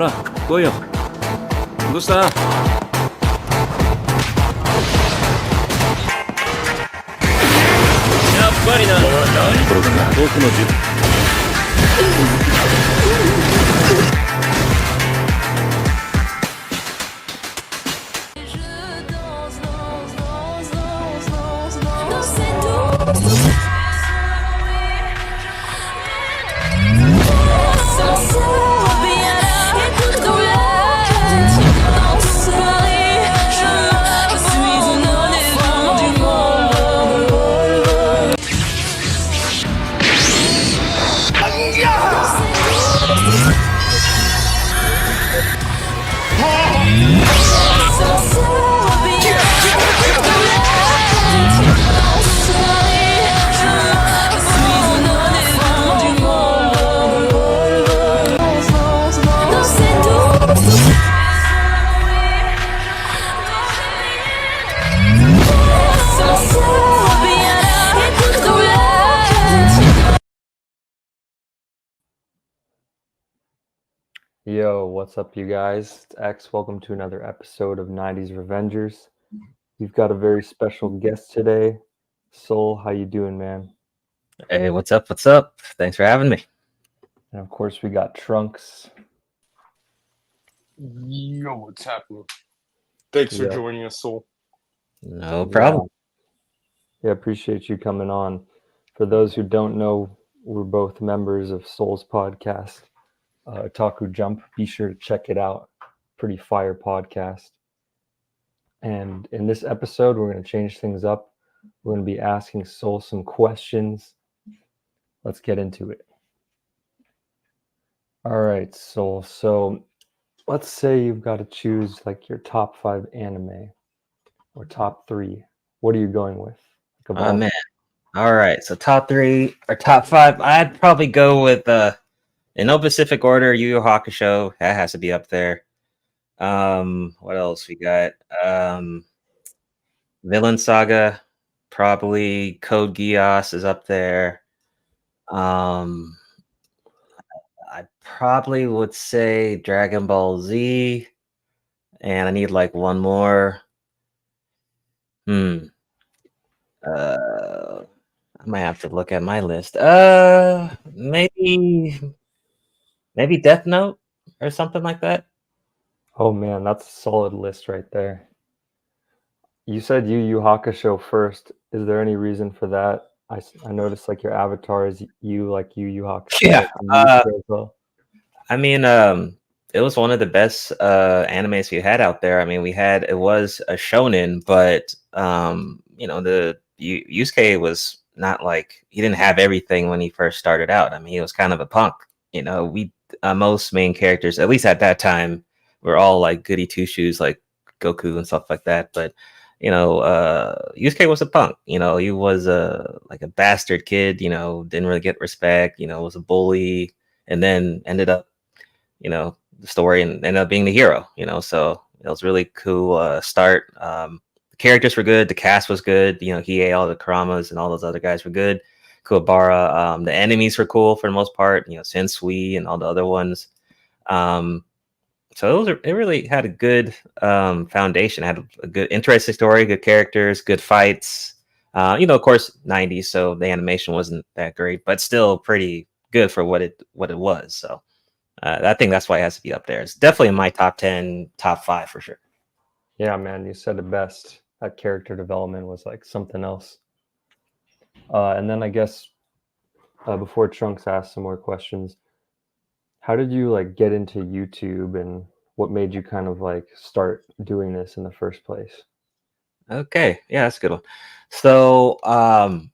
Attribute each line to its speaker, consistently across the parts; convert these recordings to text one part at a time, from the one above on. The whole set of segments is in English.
Speaker 1: ほら、来いよ。どうした？やっぱりな。僕の
Speaker 2: Yo, what's up, you guys? It's X. Welcome to another episode of 90s Revengers. We've got a very special guest today. Soul, how you doing, man?
Speaker 3: Hey, what's up? What's up? Thanks for having me.
Speaker 2: And of course, we got Trunks.
Speaker 4: Yo, what's happening? Thanks for joining us, Soul.
Speaker 3: No problem.
Speaker 2: Yeah, appreciate you coming on. For those who don't know, we're both members of Soul's podcast, Otaku Jump. Be sure to check it out. Pretty fire podcast. And in this episode, we're going to change things up. We're going to be asking Soul some questions. Let's get into it. All right, Soul. So let's say you've got to choose like your top 5 anime or top 3. What are you going with?
Speaker 3: Oh, man. All right. So top 3 or top 5. I'd probably go with in no specific order, Yu Yu Hakusho. That has to be up there. What else we got? Villain Saga. Probably Code Geass is up there. I probably would say Dragon Ball Z, and I need like one more. I might have to look at my list. Maybe Death Note or something like that.
Speaker 2: Oh man, that's a solid list right there. You said Yu Yu Hakusho first. Is there any reason for that? I noticed like your avatar is you like Yu Yu Hakusho.
Speaker 3: Yeah.
Speaker 2: As well.
Speaker 3: I mean, it was one of the best animes we had out there. I mean, it was a shonen, but the Yusuke was not like, he didn't have everything when he first started out. I mean, he was kind of a punk. Most main characters, at least at that time, were all like goody two shoes, like Goku and stuff like that. But Yusuke was a punk. He was like a bastard kid. Didn't really get respect. Was a bully, and then ended up, the story and ended up being the hero. So it was really cool start. The characters were good. The cast was good. Hiei, all the Karamas and all those other guys were good. Kuwabara. The enemies were cool for the most part. Sensui and all the other ones. So it really had a good foundation. It had a good, interesting story, good characters, good fights. Of course, 90s, so the animation wasn't that great, but still pretty good for what it was. So I think that's why it has to be up there. It's definitely in my top 10, top 5 for sure.
Speaker 2: Yeah, man, you said it best. That character development was like something else. And then I guess before Trunks asks some more questions, how did you like get into YouTube, and what made you kind of like start doing this in the first place?
Speaker 3: Okay, yeah, that's a good one. So I've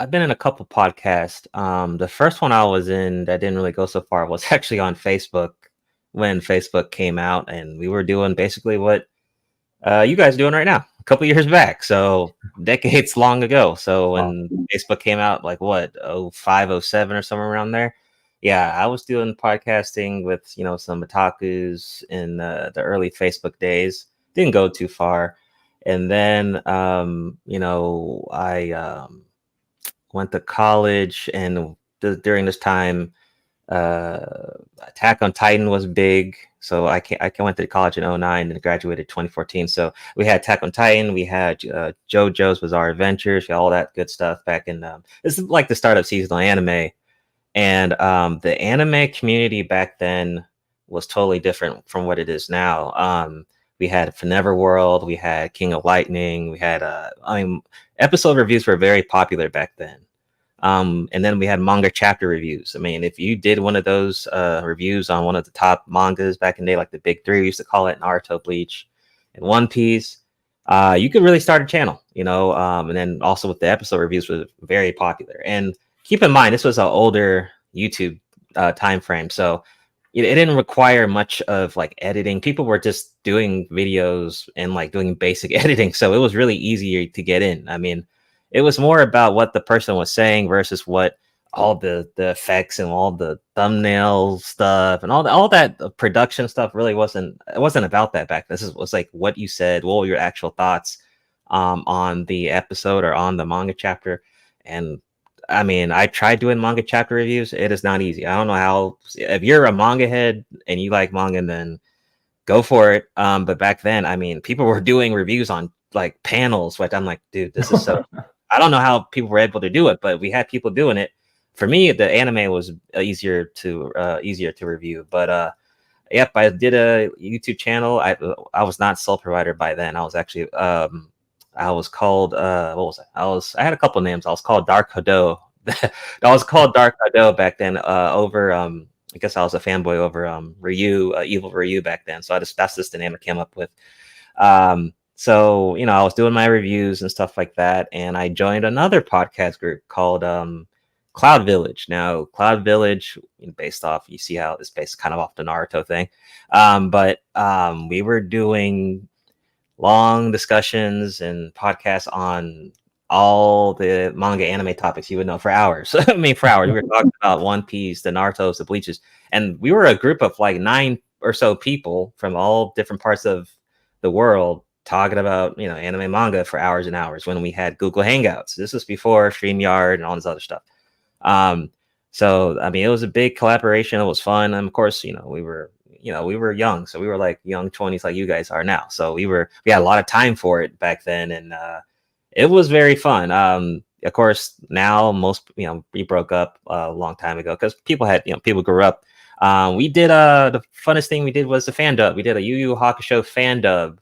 Speaker 3: been in a couple podcasts. The first one I was in that didn't really go so far was actually on Facebook when Facebook came out, and we were doing basically what you guys are doing right now, a couple years back, so decades long ago. So when Facebook came out, like what, 05, 07 or somewhere around there. Yeah, I was doing podcasting with some otakus in the early Facebook days. Didn't go too far, and then I went to college, and during this time, Attack on Titan was big. So I went to college in 09 and graduated 2014. So we had Attack on Titan, we had JoJo's Bizarre Adventures, all that good stuff back in this is like the start of seasonal anime. And the anime community back then was totally different from what it is now. We had Forever World, we had King of Lightning, we had episode reviews were very popular back then. And then we had manga chapter reviews. I mean, if you did one of those reviews on one of the top mangas back in the day, like the big three, we used to call it, Naruto, Bleach, and One Piece, you could really start a channel, and then also with the episode reviews was very popular. And keep in mind, this was an older YouTube time frame, so it didn't require much of like editing. People were just doing videos and like doing basic editing, so it was really easier to get in. I mean, it was more about what the person was saying versus what all the effects and all the thumbnail stuff and all that production stuff really wasn't about that back then. This was like what you said, what were your actual thoughts on the episode or on the manga chapter. And I mean, I tried doing manga chapter reviews. It is not easy. I don't know how, if you're a manga head and you like manga, then go for it. But back then, I mean, people were doing reviews on like panels, which I'm like, dude, this is so, I don't know how people were able to do it, but we had people doing it. For me, the anime was easier to review. But yep, I did a YouTube channel. I was not sole provider by then. I was actually I was called what was I had a couple names. I was called Dark Hodo. I was called Dark Hodo back then. Over I guess I was a fanboy over Ryu, Evil Ryu back then. So that's just the name I came up with. So I was doing my reviews and stuff like that, and I joined another podcast group called Cloud Village. Now, Cloud Village, based off, you see how it's based kind of off the Naruto thing, but we were doing long discussions and podcasts on all the manga anime topics you would know for hours. I mean, for hours. We were talking about One Piece, the Naruto's, the Bleaches, and we were a group of like 9 or so people from all different parts of the world talking about anime manga for hours and hours when we had Google Hangouts. This was before StreamYard and all this other stuff. So I mean, it was a big collaboration. It was fun, and of course, we were young, so we were like young 20s, like you guys are now. So we had a lot of time for it back then, and it was very fun. Of course, now most we broke up a long time ago because people grew up. We did the funnest thing we did was the fan dub. We did a Yu Yu Hakusho fan dub,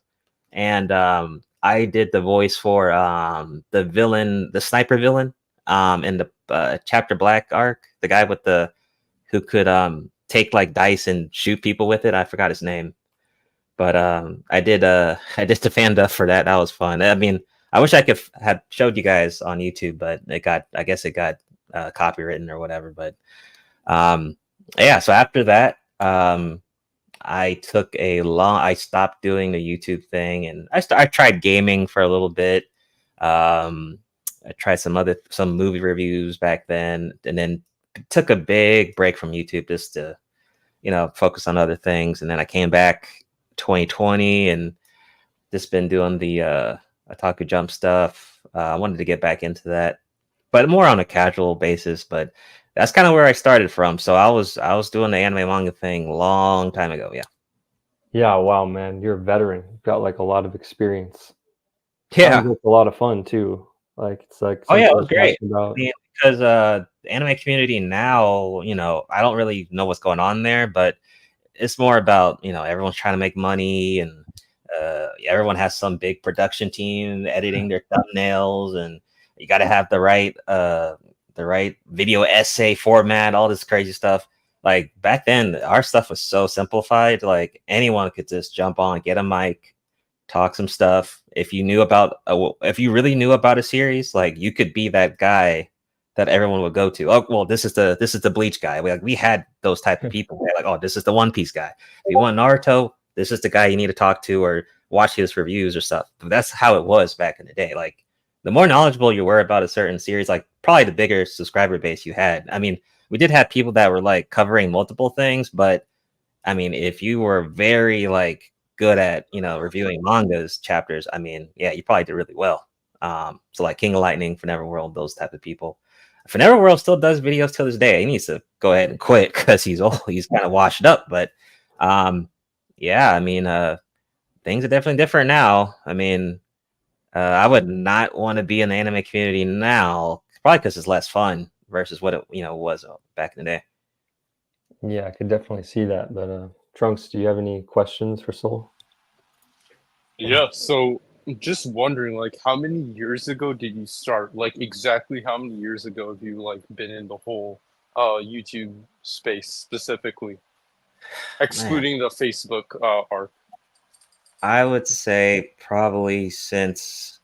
Speaker 3: and I did the voice for the villain, the sniper villain, in the Chapter Black arc, the guy who could take like dice and shoot people with it. I forgot his name, but I did the fan dub for that. That was fun. I mean, I wish I could have showed you guys on YouTube, but I guess it got copywritten or whatever. But yeah, so after that, I stopped doing the YouTube thing, and I tried gaming for a little bit. I tried some movie reviews back then, and then took a big break from YouTube just to, focus on other things. And then I came back 2020 and just been doing the Otaku Jump stuff. I wanted to get back into that, but more on a casual basis. But that's kind of where I started from. So I was doing the anime manga thing long time ago. Yeah.
Speaker 2: Yeah. Wow, man, you're a veteran. You've got like a lot of experience.
Speaker 3: Yeah.
Speaker 2: Sounds like a lot of fun too. Like it's like
Speaker 3: Oh yeah, it was great.
Speaker 2: About.
Speaker 3: I mean, because the anime community now, I don't really know what's going on there, but it's more about everyone's trying to make money, and everyone has some big production team editing their thumbnails, and you got to have the right video essay format, all this crazy stuff. Like back then, our stuff was so simplified. Like anyone could just jump on, get a mic, talk some stuff. If you really knew about a series, like you could be that guy that everyone would go to. Oh, well, this is the Bleach guy. We had those type of people. They're like, oh, this is the One Piece guy. If you want Naruto, this is the guy you need to talk to or watch his reviews or stuff. But that's how it was back in the day. Like the more knowledgeable you were about a certain series, like probably the bigger subscriber base you had. I mean, we did have people that were like covering multiple things, but I mean, if you were very like good at reviewing mangas chapters, I mean, yeah, you probably did really well. So like King of Lightning, Forever World, those type of people. Finero World still does videos till this day. He needs to go ahead and quit because he's old. He's kind of washed up. But yeah, I mean, things are definitely different now. I mean, I would not want to be in the anime community now, probably because it's less fun versus what it was back in the day.
Speaker 2: Yeah, I could definitely see that. But Trunks, do you have any questions for Soul?
Speaker 4: Yeah, so just wondering, like, how many years ago did you start? Like, exactly how many years ago have you like been in the whole YouTube space specifically,
Speaker 3: Man,
Speaker 4: excluding the Facebook arc?
Speaker 3: I would say probably since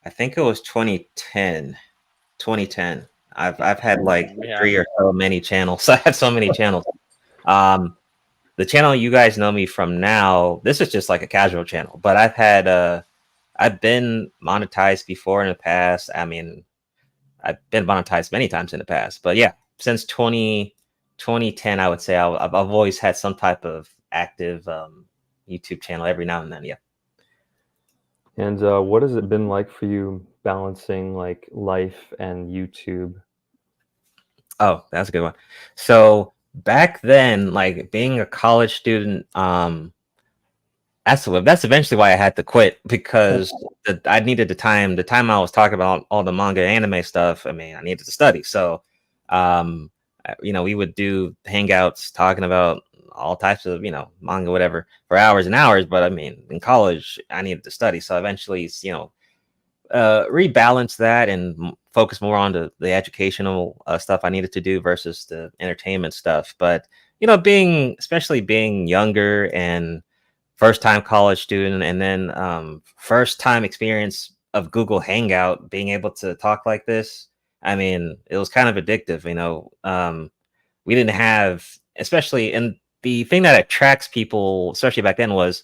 Speaker 3: I think it was 2010. 2010. I've had like
Speaker 4: Man,
Speaker 3: 3 or so many channels. I have so many channels. Um, the channel you guys know me from now, this is just like a casual channel, but I've been monetized before in the past. I mean, I've been monetized many times in the past, but yeah, since 2010, I would say I've always had some type of active YouTube channel every now and then. Yeah.
Speaker 2: And what has it been like for you balancing like life and YouTube?
Speaker 3: Oh, that's a good one. So back then, like being a college student, that's eventually why I had to quit because I needed the time. The time I was talking about all the manga anime stuff. I mean, I needed to study. So, we would do hangouts talking about all types of manga, whatever, for hours and hours. But I mean, in college, I needed to study. So eventually, rebalance that and focus more on the educational stuff I needed to do versus the entertainment stuff. But especially being younger and first time college student, and then first time experience of Google Hangout, being able to talk like this. I mean, it was kind of addictive. We didn't have, especially, and the thing that attracts people, especially back then, was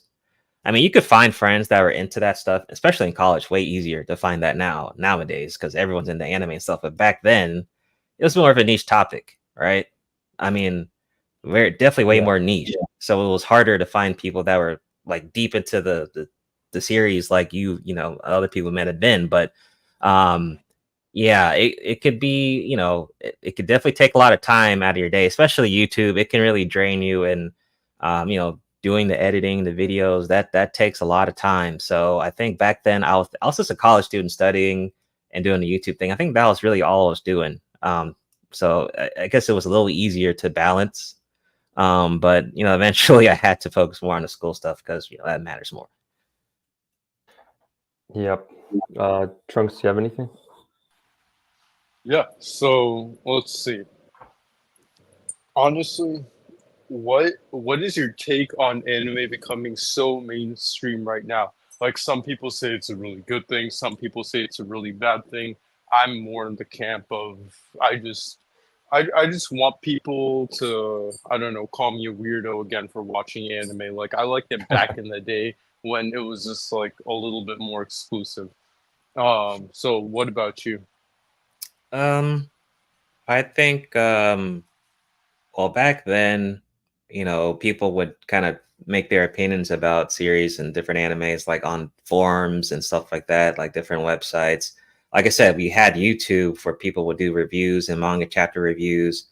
Speaker 3: I mean, you could find friends that were into that stuff, especially in college. Way easier to find that nowadays because everyone's into anime and stuff. But back then, it was more of a niche topic, right? I mean, very definitely way
Speaker 2: Yeah.
Speaker 3: more niche. So it was harder to find people that were like deep into the series, like other people might have been. But yeah, it could be, it could definitely take a lot of time out of your day, especially YouTube. It can really drain you, and doing the editing, the videos, that takes a lot of time. So I think back then I was just a college student studying and doing the YouTube thing. I think that was really all I was doing. So I guess it was a little easier to balance. But eventually I had to focus more on the school stuff because that matters more.
Speaker 2: Yep. Trunks, do you have anything?
Speaker 4: yeah. So let's see. Honestly, what is your take on anime becoming so mainstream right now? Like some people say it's a really good thing, some people say it's a really bad thing. I'm more in the camp of I just want people to, I don't know, call me a weirdo again for watching anime. Like I liked it back in the day when it was just like a little bit more exclusive. So what about you?
Speaker 3: Um, I think well, back then, people would kind of make their opinions about series and different animes like on forums and stuff like that, like different websites. Like I said, we had YouTube for people would do reviews and manga chapter reviews.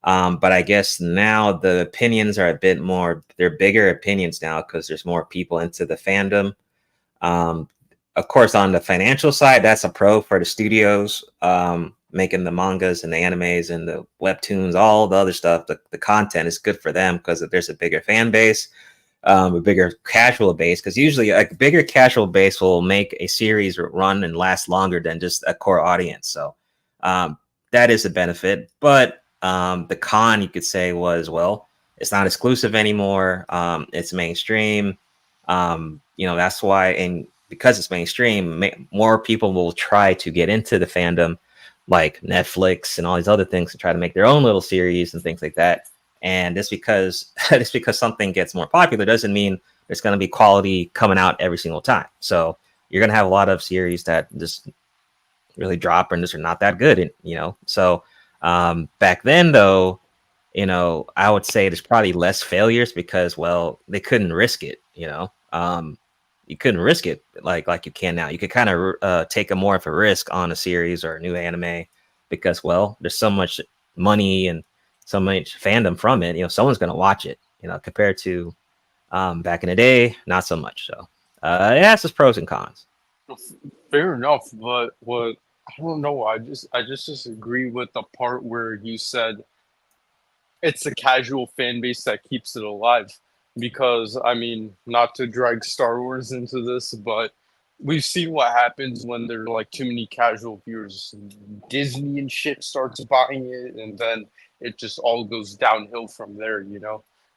Speaker 3: But I guess now the opinions are a bit more, they're bigger opinions now because there's more people into the fandom. Um, of course, on the financial side, that's a pro for the studios, making the mangas and the animes and the webtoons, all the other stuff. The content is good for them because there's a bigger fan base, a bigger casual base. Because usually a bigger casual base will make a series run and last longer than just a core audience. So that is a benefit. But the con, you could say, was, well, it's not exclusive anymore. It's mainstream. That's why, and because it's mainstream, more people will try to get into the fandom, like Netflix and all these other things, to try to make their own little series and things like that. And just because just because something gets more popular doesn't mean there's going to be quality coming out every single time. So you're going to have a lot of series that just really drop and just are not that good. And so back then, though, I would say there's probably less failures because, well, they couldn't risk it. You couldn't risk it like you can now. You could kind of take a more of a risk on a series or a new anime because, well, there's so much money and so much fandom from it. Someone's going to watch it. Compared to back in the day, not so much. So it has its pros and cons.
Speaker 4: Fair enough, but what I don't know. I just disagree with the part where you said it's a casual fan base that keeps it alive. Because I mean, not to drag Star Wars into this, but we've seen what happens when there are like too many casual viewers. Disney and shit starts buying it, and then it just all goes downhill from there.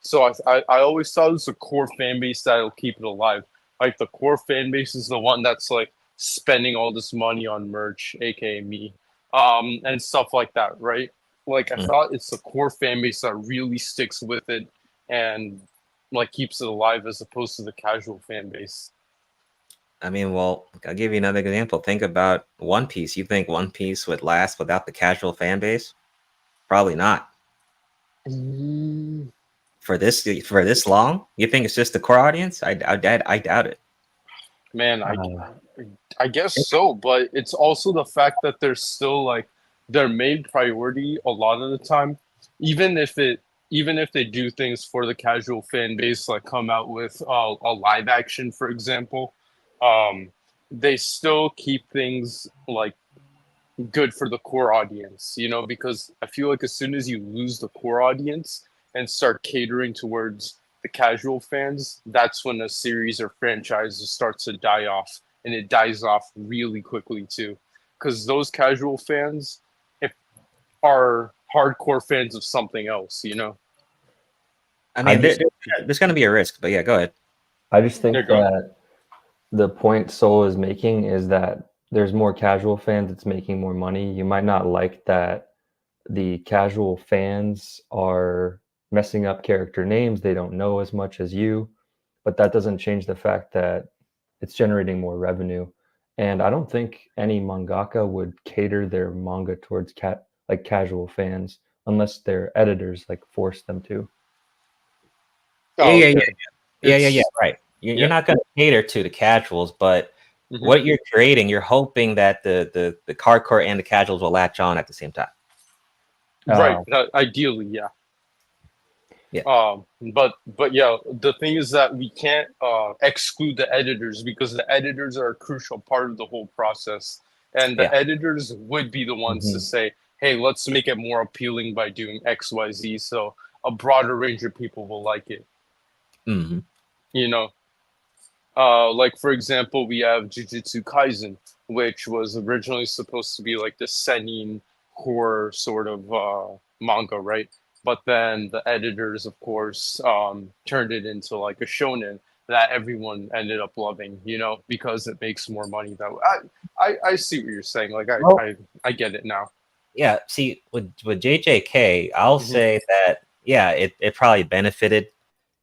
Speaker 4: So I always thought it's a core fan base that'll keep it alive. Like the core fan base is the one that's like spending all this money on merch, aka me, and stuff like that, right? Like I
Speaker 3: Mm.
Speaker 4: thought it's the core fan base that really sticks with it and like keeps it alive as opposed to the casual fan base.
Speaker 3: I mean, well, I'll give you another example. Think about One Piece. You think One Piece would last without the casual fan base? Probably not. For this long, you think it's just the core audience? I doubt it.
Speaker 4: Man, I guess so, but it's also the fact that they're still like their main priority a lot of the time, even if they do things for the casual fan base, like come out with a live action, for example, um, they still keep things like good for the core audience, because I feel like as soon as you lose the core audience and start catering towards the casual fans, that's when a series or franchise starts to die off, and it dies off really quickly too. Because those casual fans are hardcore fans of something else.
Speaker 3: I mean,
Speaker 2: just-
Speaker 3: there's going to be a risk, but yeah, go ahead.
Speaker 2: I just think
Speaker 4: Yeah, go on.
Speaker 2: that the point Soul is making is that there's more casual fans. It's making more money. You might not like that the casual fans are messing up character names. They don't know as much as you, but that doesn't change the fact that it's generating more revenue. And I don't think any mangaka would cater their manga towards casual fans unless their editors like force them to.
Speaker 3: Yeah,
Speaker 4: Oh,
Speaker 3: yeah,
Speaker 4: okay.
Speaker 3: yeah. Right. You're
Speaker 4: Yeah.
Speaker 3: not going to cater to the casuals, but
Speaker 4: Mhm.
Speaker 3: what you're creating, you're hoping that the hardcore and the casuals will latch on at the same time.
Speaker 4: Right. Ideally, yeah.
Speaker 3: Yeah.
Speaker 4: But yeah, the thing is that we can't exclude the editors because the editors are a crucial part of the whole process, and the
Speaker 3: Yeah.
Speaker 4: editors would be the ones to
Speaker 2: Mhm.
Speaker 4: say, "Hey, let's make it more appealing by doing X, Y, Z, so a broader range of people will like it."
Speaker 3: Hmm.
Speaker 4: You know, like for example, we have Jujutsu Kaisen, which was originally supposed to be like the seinen horror sort of manga, right? But then the editors, of course, turned it into like a shonen that everyone ended up loving, because it makes more money that way. I see what you're saying. Like
Speaker 3: Well,
Speaker 4: I get it now.
Speaker 3: yeah. See, with JJK, I'll
Speaker 4: Mhm.
Speaker 3: say that yeah, it probably benefited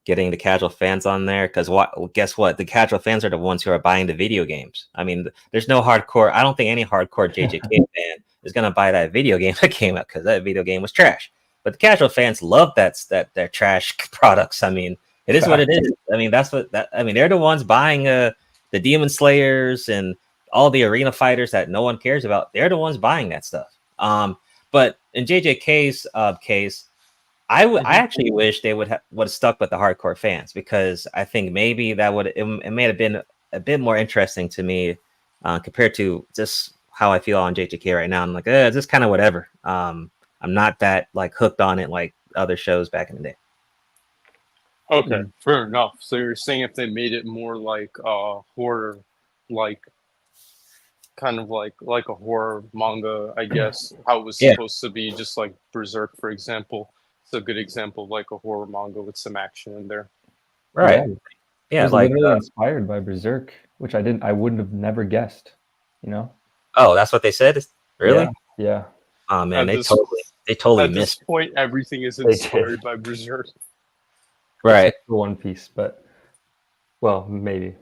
Speaker 3: getting the casual fans on there because guess what? The casual fans are the ones who are buying the video games. I mean, there's no hardcore. I don't think any hardcore JJK fan is gonna buy that video game that came out because that video game was trash. But the casual fans love that trash products. I mean, it is what it is. I mean, I mean, they're the ones buying the Demon Slayers and all the arena fighters that no one cares about. They're the ones buying that stuff. But in JJK's case, I actually wish they would have stuck with the hardcore fans because I think maybe that it may have been a bit more interesting to me compared to just how I feel on JJK right now. I'm like, it's just kind of whatever. I'm not that like hooked on it like other shows back in the day.
Speaker 4: Okay, fair enough. So you're saying if they made it more like horror, like kind of like a horror manga, I guess, how it was
Speaker 3: Yeah.
Speaker 4: supposed to be, just like Berserk, for example. It's a good example of like a horror manga with some action in there.
Speaker 3: Right.
Speaker 2: Yeah,
Speaker 3: Yeah.
Speaker 2: it was
Speaker 3: Like,
Speaker 2: literally inspired by Berserk, which I wouldn't have never guessed.
Speaker 3: oh, that's what they said. Really?
Speaker 2: Yeah.
Speaker 3: Oh man,
Speaker 4: At
Speaker 3: they
Speaker 4: this
Speaker 3: totally
Speaker 4: at this
Speaker 3: missed.
Speaker 4: point, everything is
Speaker 2: They did.
Speaker 4: inspired by Berserk.
Speaker 3: Right.
Speaker 2: Except for One Piece, but well, maybe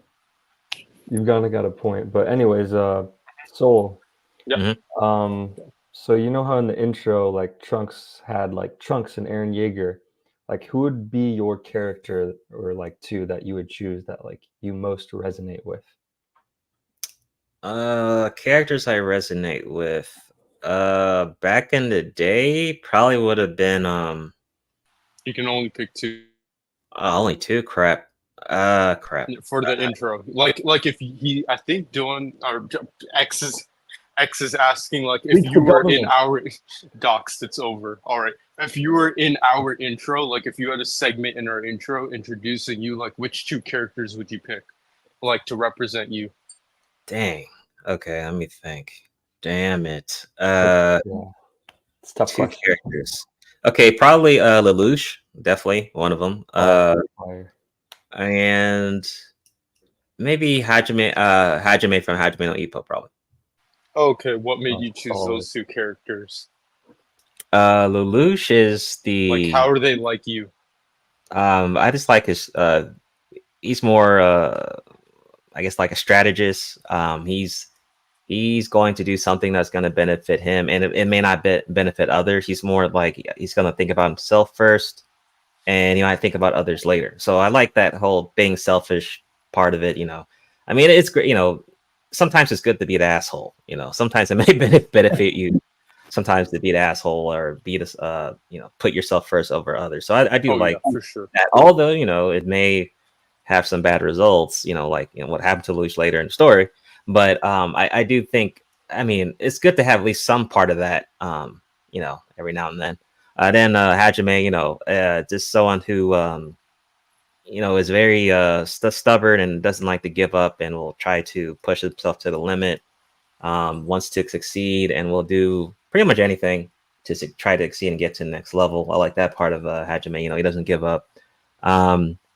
Speaker 2: you've kind of got a point. But anyways, Soul.
Speaker 4: Yeah.
Speaker 2: So you know how in the intro, like Trunks had like Trunks and Aaron Yeager, like who would be your character or like two that you would choose that like you most resonate with?
Speaker 3: Characters I resonate with. Back in the day, probably would have been
Speaker 4: You can only pick two
Speaker 3: only two. Crap.
Speaker 4: for the intro. Like if he, I think Dylan or X is asking like if
Speaker 2: Reach the
Speaker 4: you were in
Speaker 2: government.
Speaker 4: our docs, it's over. All right. If you were in our intro, like if you had a segment in our intro introducing you, like which two characters would you pick, like to represent you?
Speaker 3: Dang. Okay, let me think. Damn it.
Speaker 2: Yeah, it's a tough
Speaker 3: Two
Speaker 2: question.
Speaker 3: characters. Okay, probably Lelouch, definitely one of them.
Speaker 2: Fire.
Speaker 3: And maybe Hajime from Hajime no Ippo, probably.
Speaker 4: Okay, what made
Speaker 2: Oh,
Speaker 4: you choose
Speaker 2: solid.
Speaker 4: those two characters?
Speaker 3: Lelouch is
Speaker 4: Like,
Speaker 3: the
Speaker 4: how are they like you?
Speaker 3: I just like his he's more I guess like a strategist. He's going to do something that's going to benefit him, and it may not benefit others. He's more like he's going to think about himself first, and he might think about others later. So I like that whole being selfish part of it. I mean, it's great. Sometimes it's good to be the asshole. Sometimes it may benefit you. Sometimes to be the asshole or be this, put yourself first over others. So I do
Speaker 4: Oh yeah,
Speaker 3: like
Speaker 4: for sure.
Speaker 3: that. Although it may have some bad results. Like what happened to Luis later in the story. But I do think. I mean, it's good to have at least some part of that. Every now and then. Then Hajime, just someone who is very stubborn and doesn't like to give up and will try to push himself to the limit. Wants to succeed and will do pretty much anything to try to succeed and get to the next level. I like that part of Hajime. He doesn't give up.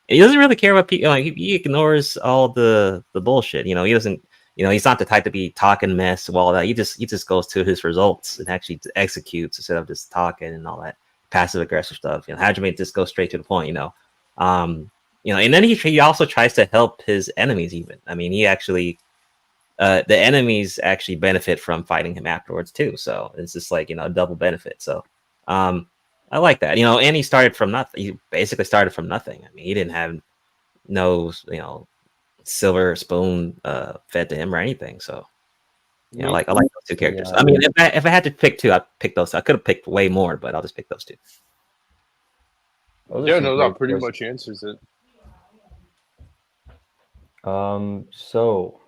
Speaker 3: He doesn't really care about people. Like, he ignores all the bullshit. He doesn't. He's not the type to be talking mess while that. He just goes to his results and actually executes instead of just talking and all that passive aggressive stuff. Hajime just goes straight to the point. And then he also tries to help his enemies. Even he actually. The enemies actually benefit from fighting him afterwards too. So it's just like a double benefit. So I like that. And he started from nothing. He basically started from nothing. He didn't have no silver spoon fed to him or anything. So I like those two characters.
Speaker 2: Yeah.
Speaker 3: If I had to pick two, I'd pick those. I could have picked way more, but I'll just pick those two.
Speaker 2: Those are
Speaker 4: Yeah,
Speaker 2: some
Speaker 4: no,
Speaker 2: great
Speaker 4: that pretty
Speaker 2: choices.
Speaker 4: much answers it.
Speaker 2: So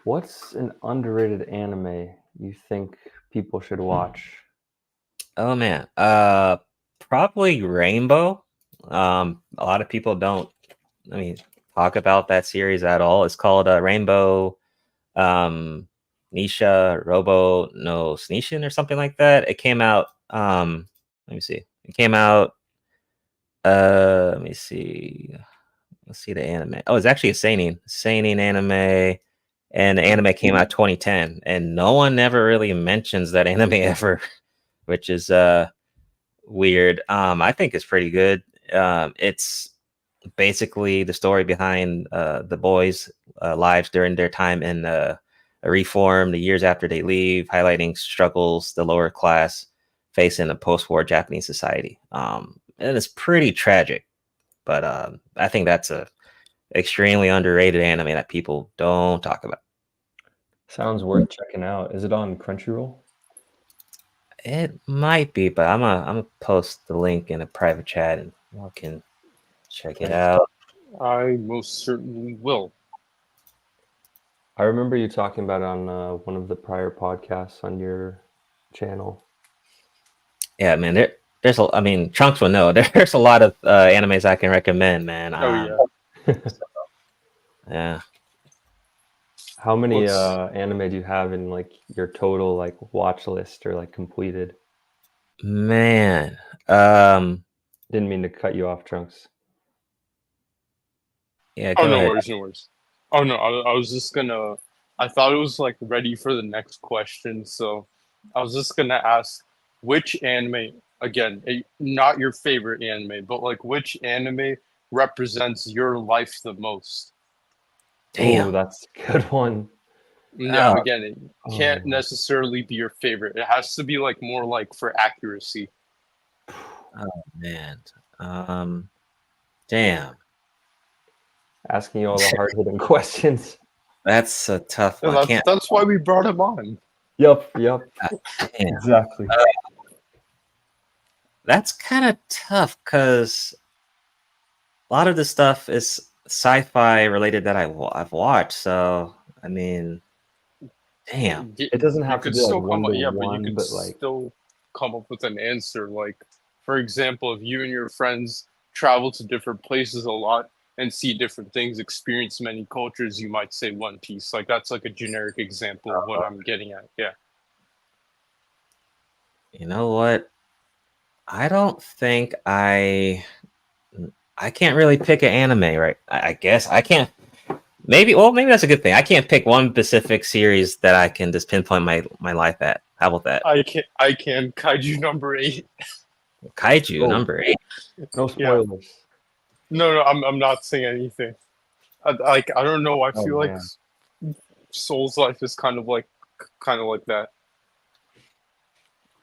Speaker 2: what's an underrated anime you think people should watch?
Speaker 3: Oh man, probably Rainbow. A lot of people don't. Talk about that series at all. It's called Rainbow, Nisha Robo no Sneishin or something like that. It came out. Let me see. It came out. Let me see. Let's see the anime. Oh, it's actually a seinen anime, and the anime came out 2010, and no one ever really mentions that anime ever, which is weird. I think it's pretty good. It's basically the story behind the boys' lives during their time in a reform, the years after they leave, highlighting struggles the lower class face in a post-war Japanese society. And it's pretty tragic, but I think that's a extremely underrated anime that people don't talk about.
Speaker 2: Sounds worth checking out. Is it on Crunchyroll?
Speaker 3: It might be, but I'm gonna post the link in a private chat and y'all can check it
Speaker 2: Nice.
Speaker 3: out.
Speaker 4: I most certainly will.
Speaker 2: I remember you talking about it on one of the prior podcasts on your channel.
Speaker 3: Yeah, man. Trunks will know. There's a lot of animes I can recommend, man.
Speaker 4: Oh yeah.
Speaker 3: Yeah.
Speaker 2: How many
Speaker 4: Let's-
Speaker 2: anime do you have in like your total like watch list or like completed?
Speaker 3: Man.
Speaker 2: Didn't mean to cut you off, Trunks.
Speaker 3: Yeah,
Speaker 4: Oh
Speaker 3: go
Speaker 4: no
Speaker 3: ahead.
Speaker 4: worries, no worries. Oh no, I was just gonna. I thought it was like ready for the next question, so I was just gonna ask which anime again, not your favorite anime, but like which anime represents your life the most.
Speaker 2: Oh,
Speaker 3: Damn.
Speaker 2: that's a good one.
Speaker 4: Yeah,
Speaker 3: Oh,
Speaker 4: again, it can't necessarily be your favorite. It has to be like more like for accuracy.
Speaker 3: oh man. Damn.
Speaker 2: Asking you all the hard hitting questions.
Speaker 3: That's a tough
Speaker 4: Yeah,
Speaker 3: one. I can't
Speaker 4: that's why we brought him on.
Speaker 2: Yep.
Speaker 3: Damn.
Speaker 2: Exactly.
Speaker 3: That's kind of tough because a lot of the stuff is sci-fi related that I've watched. So I mean, damn.
Speaker 2: It doesn't
Speaker 4: You
Speaker 2: have to
Speaker 4: could
Speaker 2: be like
Speaker 4: still come
Speaker 2: one
Speaker 4: up,
Speaker 2: to
Speaker 4: yeah, but you
Speaker 2: one,
Speaker 4: could
Speaker 2: but like,
Speaker 4: still come up with an answer. Like, for example, if you and your friends travel to different places a lot and see different things, experience many cultures, you might say One Piece. Like, that's like a generic example of what I'm getting at. Yeah.
Speaker 3: You know what? I don't think I can't really pick an anime, right? I guess I can't. Maybe maybe that's a good thing. I can't pick one specific series that I can just pinpoint my life at. How about that?
Speaker 4: I can Kaiju number 8.
Speaker 3: Kaiju
Speaker 2: Oh.
Speaker 3: number 8.
Speaker 2: no spoilers.
Speaker 4: No, I'm not saying anything. I don't know. I
Speaker 2: Oh,
Speaker 4: feel like
Speaker 2: man.
Speaker 4: Soul's Life is kind of like that.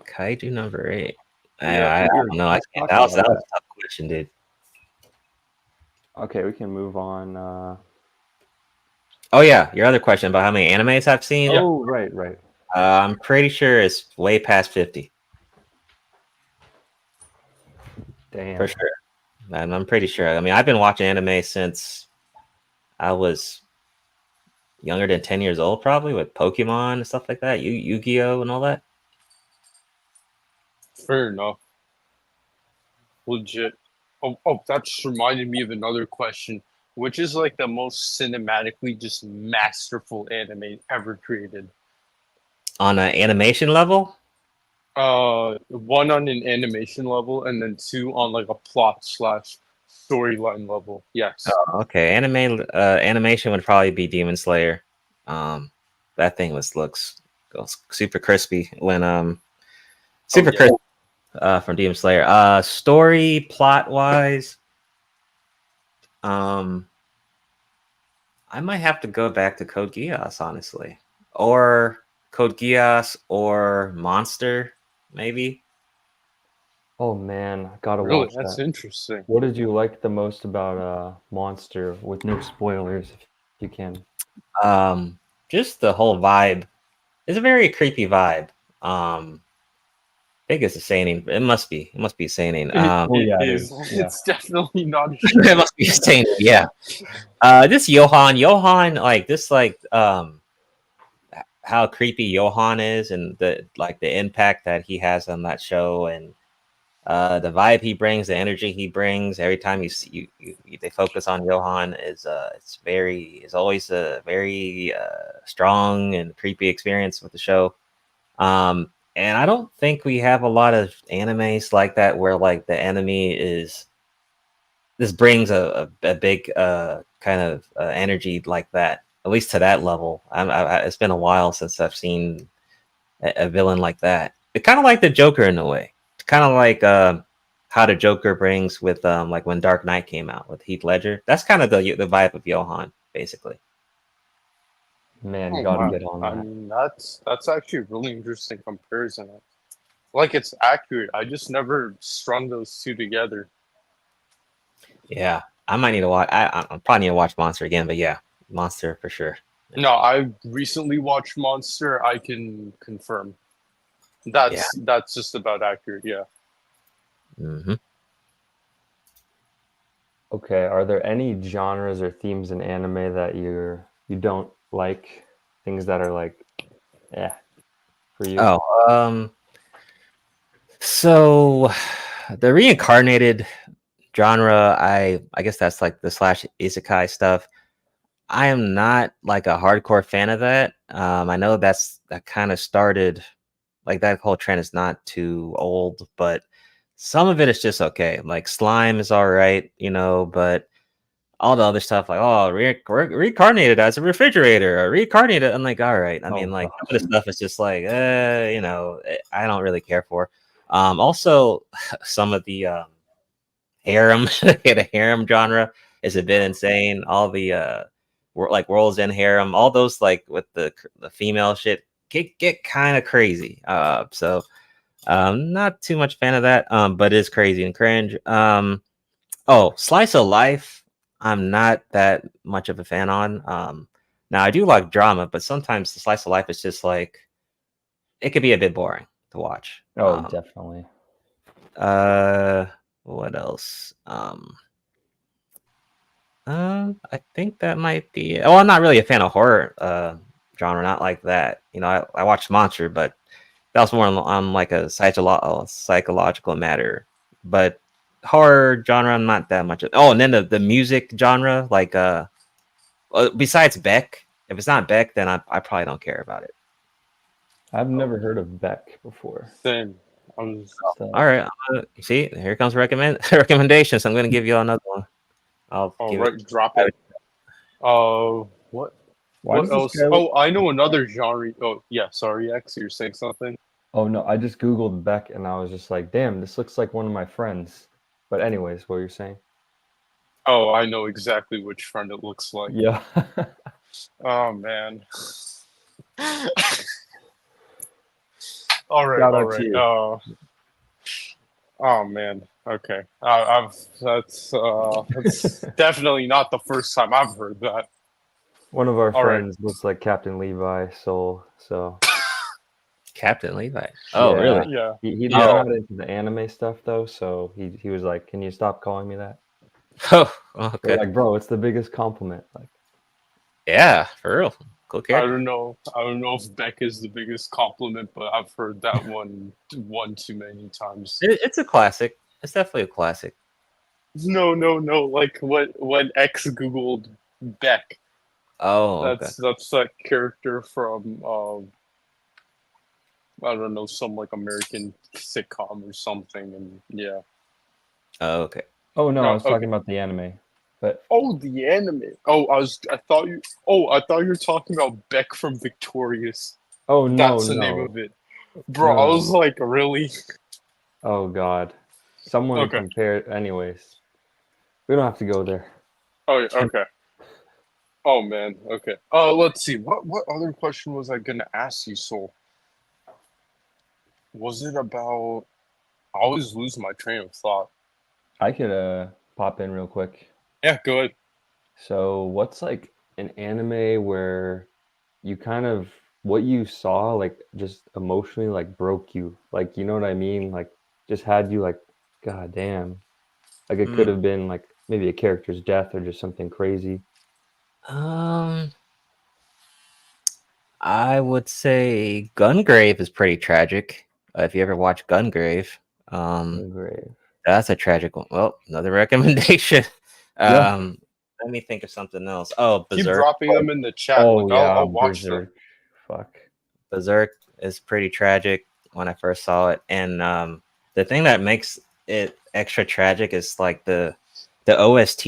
Speaker 3: Kaiju number 8.
Speaker 4: Yeah.
Speaker 3: I don't know. I
Speaker 2: Let's
Speaker 3: can't.
Speaker 2: talk
Speaker 3: That was
Speaker 2: about
Speaker 3: a tough question, dude.
Speaker 2: Okay, we can move on.
Speaker 3: Oh yeah, your other question about how many animes I've seen.
Speaker 4: Yeah.
Speaker 2: Oh, right.
Speaker 3: I'm pretty sure it's way past 50
Speaker 2: Damn.
Speaker 3: for sure. And I'm pretty sure. I mean, I've been watching anime since I was younger than 10 years old, probably with Pokemon and stuff like that, Yu-Gi-Oh and all that.
Speaker 4: Fair enough. Legit. Oh, that just reminded me of another question. Which is like the most cinematically just masterful anime ever created?
Speaker 3: On an animation level,
Speaker 4: One on an animation level, and then two on like a plot slash storyline level. Yes.
Speaker 3: okay, animation would probably be Demon Slayer. That thing goes super crispy when super
Speaker 4: yeah.
Speaker 3: crispy from Demon Slayer. Story plot wise, I might have to go back to Code Geass, honestly, or Code Geass or Monster, maybe.
Speaker 2: Oh man, gotta
Speaker 4: Really,
Speaker 2: watch
Speaker 4: that's
Speaker 2: that.
Speaker 4: interesting.
Speaker 2: What did you like the most about Monster with no spoilers, if you can?
Speaker 3: Just the whole vibe. It's a very creepy vibe. I think it's a seinen. It must be. It must be seinen.
Speaker 4: It
Speaker 2: it
Speaker 4: is.
Speaker 2: is, yeah.
Speaker 4: It's definitely not a
Speaker 3: It must be seinen. Yeah. This Johan, like this, how creepy Johan is, and the impact that he has on that show, and the vibe he brings, the energy he brings every time they focus on Johan it's always a very strong and creepy experience with the show. And I don't think we have a lot of animes like that where like the enemy is this brings a big kind of energy like that, at least to that level. It's been a while since I've seen a villain like that. It's kind of like the Joker in a way. It's kind of like how the Joker brings with like when Dark Knight came out with Heath Ledger. That's kind of the vibe of Johan, basically.
Speaker 2: Man,
Speaker 4: Oh,
Speaker 2: gotta
Speaker 4: wow.
Speaker 2: get on
Speaker 4: I
Speaker 2: that.
Speaker 4: mean, that's actually a really interesting comparison. Like it's accurate. I just never strung those two together.
Speaker 3: Yeah, I might need to watch. I probably need to watch Monster again, but yeah, Monster for sure.
Speaker 4: No, I recently watched Monster. I can confirm. That's just about accurate. Yeah.
Speaker 3: Mm-hmm.
Speaker 2: Okay, are there any genres or themes in anime that you don't like? Things that are like, yeah, for you?
Speaker 3: Oh, so the reincarnated genre, I guess that's like the slash isekai stuff. I am not like a hardcore fan of that. I know that kind of started, like that whole trend is not too old, but some of it is just okay. Like Slime is all right, but all the other stuff like reincarnated as a refrigerator or reincarnated, I'm like, all right. I mean, like
Speaker 2: gosh.
Speaker 3: some of the stuff is just like I don't really care for. Also some of the harem the harem genre is a bit insane. All the like World's End harem, all those like with the female shit get kind of crazy. So not too much fan of that, but it's crazy and cringe. Oh, Slice of Life, I'm not that much of a fan on. Now I do like drama, but sometimes the Slice of Life is just like it could be a bit boring to watch.
Speaker 2: Oh, definitely.
Speaker 3: What else? I think that might be. Oh, I'm not really a fan of horror genre, not like that. You know, I watched Monster, but that was more on like a psychological matter. But horror genre, I'm not that much. Oh, and then the music genre, like besides Beck, if it's not Beck, then I probably don't care about it.
Speaker 2: I've never heard of Beck before.
Speaker 4: Same.
Speaker 2: So,
Speaker 3: All right, see, here comes recommendations. I'm gonna give you another one. I'll
Speaker 4: All
Speaker 3: give
Speaker 4: right,
Speaker 3: it.
Speaker 4: drop it. What?
Speaker 2: why
Speaker 4: What
Speaker 2: does
Speaker 4: else?
Speaker 2: this guy look-
Speaker 4: Oh, I know another genre. Oh, yeah. Sorry, X. You're saying something.
Speaker 2: Oh no, I just Googled Beck and I was just like, damn, this looks like one of my friends. But anyways, what you're saying?
Speaker 4: Oh, I know exactly which friend it looks like.
Speaker 2: Yeah.
Speaker 4: Oh man. All right,
Speaker 2: Shout
Speaker 4: all
Speaker 2: out to
Speaker 4: right.
Speaker 2: you.
Speaker 4: Oh man. Okay. That's definitely not the first time I've heard that.
Speaker 2: One of our
Speaker 4: All right.
Speaker 2: friends looks like Captain Levi Soul, so
Speaker 3: Captain Levi. Oh,
Speaker 2: yeah.
Speaker 3: really?
Speaker 4: Yeah.
Speaker 2: He's
Speaker 4: Yeah.
Speaker 2: not into the anime stuff though, so he was like, "Can you stop calling me that?"
Speaker 3: Oh,
Speaker 2: We're
Speaker 3: okay.
Speaker 2: like, bro, it's the biggest compliment. Like,
Speaker 3: Yeah, for real. Cool
Speaker 4: I
Speaker 3: character.
Speaker 4: don't know. I don't know if Beck is the biggest compliment, but I've heard that one too many times.
Speaker 3: It's a classic. It's definitely a classic.
Speaker 4: No. Like when X Googled Beck.
Speaker 3: Oh, okay.
Speaker 4: That's that character from I don't know, some like American sitcom or something, and yeah.
Speaker 3: Oh, okay.
Speaker 2: oh no,
Speaker 4: Oh,
Speaker 2: I was talking
Speaker 4: okay.
Speaker 2: about the anime, but
Speaker 4: Oh, the anime. Oh, I thought you were talking about Beck from Victorious.
Speaker 2: oh no,
Speaker 4: That's the name
Speaker 2: no,
Speaker 4: of it, bro.
Speaker 2: No,
Speaker 4: I
Speaker 2: no.
Speaker 4: was like, really?
Speaker 2: Oh god, someone
Speaker 4: Okay.
Speaker 2: compared. Anyways, we don't have to go there.
Speaker 4: Oh, yeah, okay. Oh man. Okay. Let's see. What other question was I gonna ask you, Soul? Was it about? I always lose my train of thought.
Speaker 2: I could pop in real quick.
Speaker 4: Yeah, go ahead.
Speaker 2: So, what's like an anime where you kind of what you saw like just emotionally like broke you? Like, you know what I mean? Like just had you like, god damn. Like it could have been like maybe a character's death or just something crazy.
Speaker 3: I would say Gungrave is pretty tragic. If you ever watch Gungrave,
Speaker 2: Grave.
Speaker 3: that's a tragic one. Well, another recommendation.
Speaker 2: Yeah.
Speaker 3: Let me think of something else. Oh,
Speaker 4: Keep
Speaker 3: Berserk.
Speaker 4: dropping them in the chat.
Speaker 2: Oh
Speaker 4: Like,
Speaker 2: yeah,
Speaker 4: I'll watch them.
Speaker 2: Berserk. Fuck.
Speaker 3: Berserk is pretty tragic when I first saw it, and the thing that makes it extra tragic is like the OST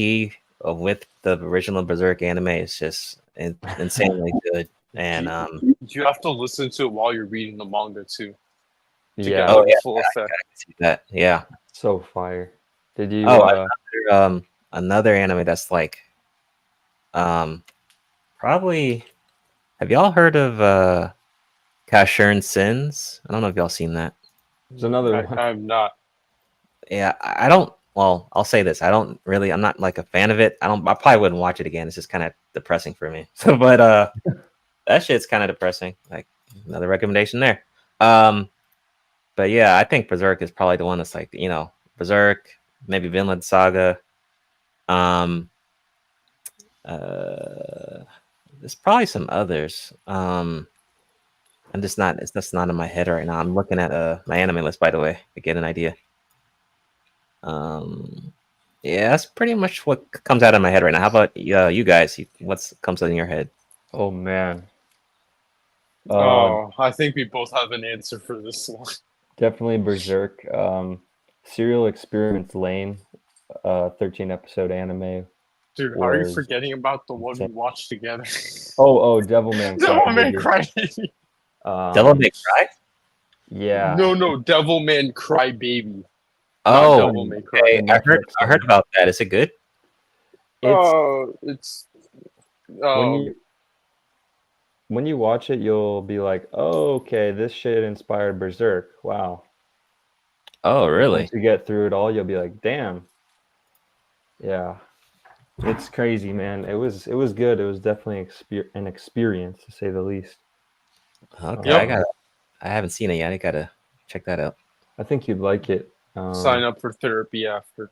Speaker 3: with the original Berserk anime is just insanely good. And
Speaker 4: You have to listen to it while you're reading the manga too, to
Speaker 2: Yeah.
Speaker 4: get
Speaker 3: Oh,
Speaker 4: the
Speaker 3: yeah,
Speaker 4: full
Speaker 3: I
Speaker 4: effect.
Speaker 3: can see that. Yeah.
Speaker 2: So fire. Did you
Speaker 3: Oh, another anime that's like probably, have y'all heard of Casshern Sins? I don't know if y'all seen that.
Speaker 2: there's another one.
Speaker 4: I'm not.
Speaker 3: Yeah, I don't. Well, I'll say this: I'm not like a fan of it. I probably wouldn't watch it again. It's just kind of depressing for me. But that shit's kind of depressing. Like another recommendation there. But yeah, I think Berserk is probably the one that's like, Berserk, maybe Vinland Saga. There's probably some others. It's just not in my head right now. I'm looking at my anime list, by the way, to get an idea. Yeah, that's pretty much what comes out of my head right now. How about you guys? What comes in your head?
Speaker 2: Oh man.
Speaker 4: I think we both have an answer for this one.
Speaker 2: Definitely Berserk. Serial Experiments Lane, 13 episode anime.
Speaker 4: Dude, how are you
Speaker 2: was
Speaker 4: forgetting about the one we
Speaker 2: insane.
Speaker 4: watched together?
Speaker 2: Oh, Devilman
Speaker 4: Devilman
Speaker 2: Crybaby.
Speaker 4: Crybaby.
Speaker 3: Devil May Cry?
Speaker 2: Yeah.
Speaker 4: No, Devilman Crybaby.
Speaker 3: Oh,
Speaker 4: Devil May Cry.
Speaker 3: okay. I heard about that. Is it good?
Speaker 2: It's
Speaker 4: It's
Speaker 2: when you watch it, you'll be like, oh, okay, this shit inspired Berserk. Wow.
Speaker 3: Oh, really?
Speaker 2: Once you get through it all, you'll be like, damn. Yeah. It's crazy, man. It was good. It was definitely an experience, to say the least.
Speaker 3: Okay,
Speaker 4: Yep.
Speaker 3: I gotta I haven't seen it yet. I gotta check that out.
Speaker 2: I think you'd like it.
Speaker 4: Sign up for therapy after.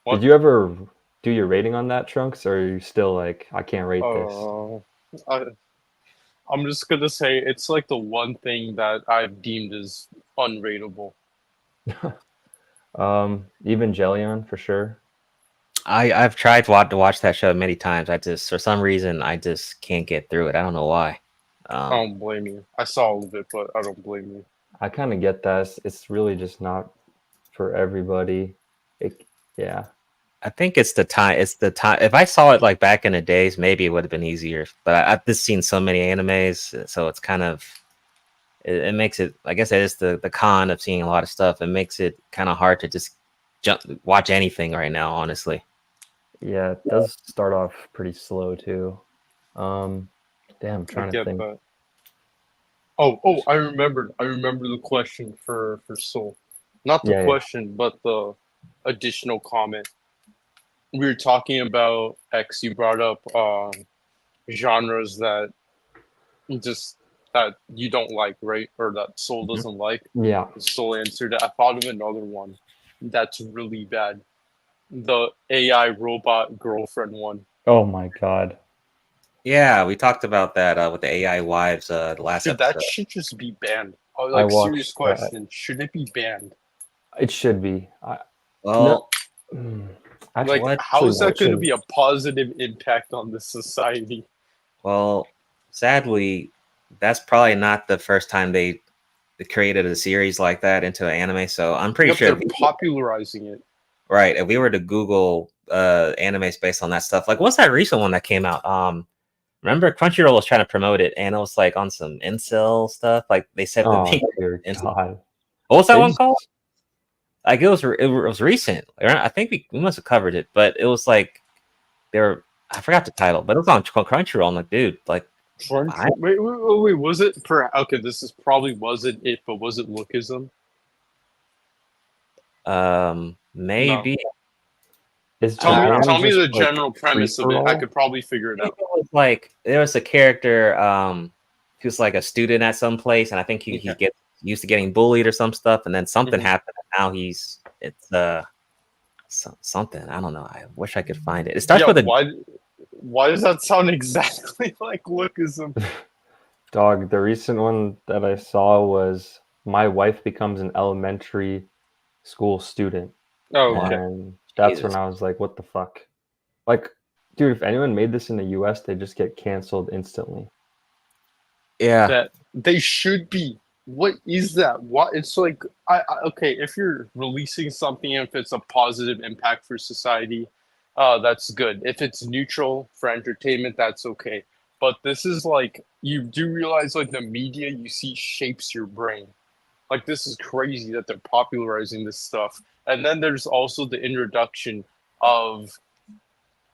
Speaker 4: What?
Speaker 2: Did you ever do your rating on that, Trunks, or are you still like, I can't rate
Speaker 4: I'm just gonna say it's like the one thing that I've deemed as unrateable.
Speaker 2: this? Evangelion for sure.
Speaker 3: I've tried to watch that show many times. I just for some reason I just can't get through it. I don't know why.
Speaker 4: I don't blame you. I saw all of it, but I don't blame you.
Speaker 2: I kind of get that. It's really just not for everybody. Yeah.
Speaker 3: I think it's the time. It's the time. If I saw it like back in the days, maybe it would have been easier. But I've just seen so many animes, so it's kind of it makes it. I guess that is the con of seeing a lot of stuff. It makes it kind of hard to just watch anything right now. Honestly.
Speaker 2: Yeah, it does start off pretty slow too. Damn, I'm trying to think.
Speaker 4: That. Oh, I remembered. I remember the question for Soul. Not the question, but the additional comment. We were talking about X. You brought up genres that you don't like, right? Or that Soul doesn't like.
Speaker 2: Yeah.
Speaker 4: Soul answered it. I thought of another one that's really bad. The AI robot girlfriend one.
Speaker 2: Oh my god.
Speaker 3: Yeah, we talked about that with the AI wives the last episode.
Speaker 4: That should just be banned. Like, serious question. Should it be banned?
Speaker 2: It should be.
Speaker 4: Actually, like, how is that going to be a positive impact on the society?
Speaker 3: Well, sadly, that's probably not the first time they created a series like that into an anime. So I'm pretty sure
Speaker 4: they're popularizing it.
Speaker 3: Right. If we were to Google animes based on that stuff, like what's that recent one that came out? Remember Crunchyroll was trying to promote it, and it was like on some incel stuff. Like they said,
Speaker 2: God.
Speaker 3: What was that one called? Like it was recent. I think we must have covered it, but it was like I forgot the title, but it was on Crunchyroll. I'm like, dude, like
Speaker 4: wait, was it okay, this is probably wasn't it, but was it Lookism?
Speaker 3: Maybe.
Speaker 4: No. Tell me the general premise of it. I could probably figure it out.
Speaker 3: It was like there was a character who's like a student at some place, and I think he gets used to getting bullied or some stuff, and then something happened, and now it's something. I don't know. I wish I could find it. It starts with a.
Speaker 4: Why does that sound exactly like Lookism?
Speaker 2: Dog, the recent one that I saw was My Wife Becomes an Elementary School Student.
Speaker 4: Oh, okay.
Speaker 2: And that's when I was like, what the fuck? Like, dude, if anyone made this in the US, they just get canceled instantly.
Speaker 3: Yeah.
Speaker 4: That they should be. What is that? What it's like okay, if you're releasing something, if it's a positive impact for society, that's good. If it's neutral for entertainment, that's okay. But this is like, you do realize like the media you see shapes your brain. Like, this is crazy that they're popularizing this stuff. And then there's also the introduction of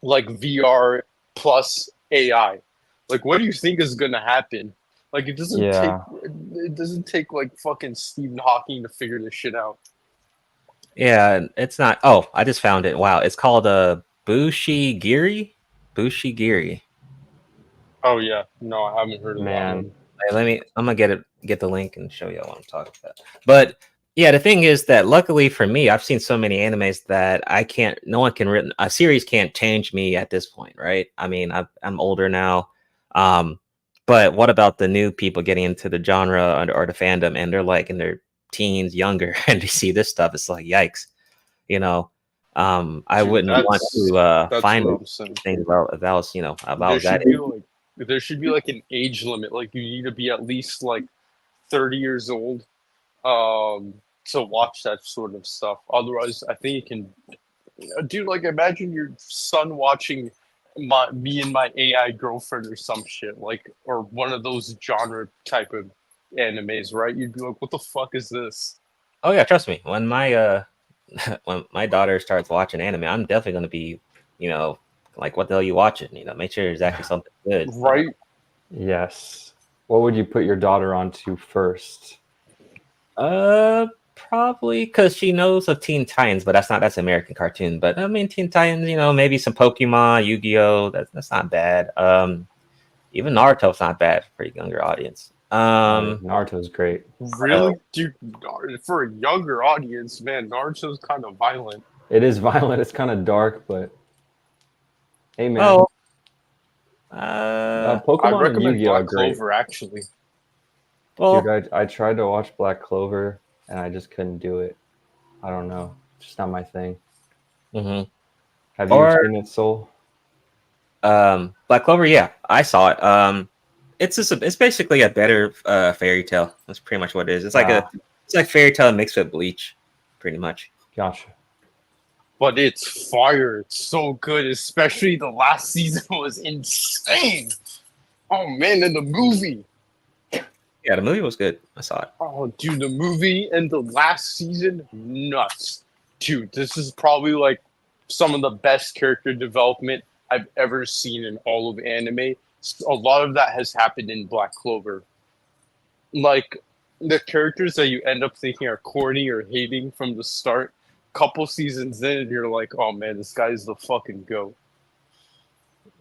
Speaker 4: like VR plus AI. Like, what do you think is gonna happen? Like, it doesn't take like fucking Stephen Hawking to figure this shit out.
Speaker 3: Yeah, it's not. Oh, I just found it. Wow, it's called Bushigiri. Bushigiri.
Speaker 4: Oh yeah, no, I haven't heard of that one.
Speaker 3: I'm gonna get the link and show you what I'm talking about. But yeah, the thing is that luckily for me, I've seen so many animes that a series can't change me at this point, right? I mean, I'm older now. But what about the new people getting into the genre or the fandom, and they're like in their teens, younger, and they see this stuff? It's like, yikes, you know. I wouldn't want to find things about that was, about that.
Speaker 4: There should be like an age limit. Like, you need to be at least like 30 years old to watch that sort of stuff. Otherwise, I think it can. Dude, like, imagine your son watching me and my AI girlfriend or some shit, like, or one of those genre type of animes, right? You'd be like, what the fuck is this?
Speaker 3: Oh yeah, trust me. When my when my daughter starts watching anime, I'm definitely going to be, like, what the hell are you watching? Make sure there's actually something good.
Speaker 4: Right?
Speaker 2: Yes. What would you put your daughter onto first?
Speaker 3: Probably because she knows of Teen Titans, but that's an American cartoon. But I mean, Teen Titans, maybe some Pokemon, Yu-Gi-Oh. That's not bad. Even Naruto's not bad for a younger audience.
Speaker 2: Naruto's great.
Speaker 4: Really, dude? For a younger audience, man, Naruto's kind of violent.
Speaker 2: It is violent. It's kind of dark, but hey, man,
Speaker 3: Oh,
Speaker 4: I
Speaker 2: Pokemon and
Speaker 4: recommend
Speaker 2: Yu-Gi-Oh are
Speaker 4: Black
Speaker 2: great.
Speaker 4: Clover actually.
Speaker 3: well,
Speaker 2: Dude, I tried to watch Black Clover and I just couldn't do it. I don't know. It's just not my thing.
Speaker 3: mhm.
Speaker 2: Have you
Speaker 3: Or
Speaker 2: seen it, Soul?
Speaker 3: Black Clover. Yeah, I saw it. It's basically a better fairy tale. That's pretty much what it is. It's like fairy tale mixed with Bleach, pretty much.
Speaker 2: Gotcha.
Speaker 4: But it's fire. It's so good, especially the last season was insane. Oh man, and the movie.
Speaker 3: Yeah, the movie was good. I saw it.
Speaker 4: Oh, dude, the movie and the last season, nuts. Dude, this is probably like some of the best character development I've ever seen in all of anime. A lot of that has happened in Black Clover. Like the characters that you end up thinking are corny or hating from the start, couple seasons in, you're like, oh man, this guy's the fucking goat.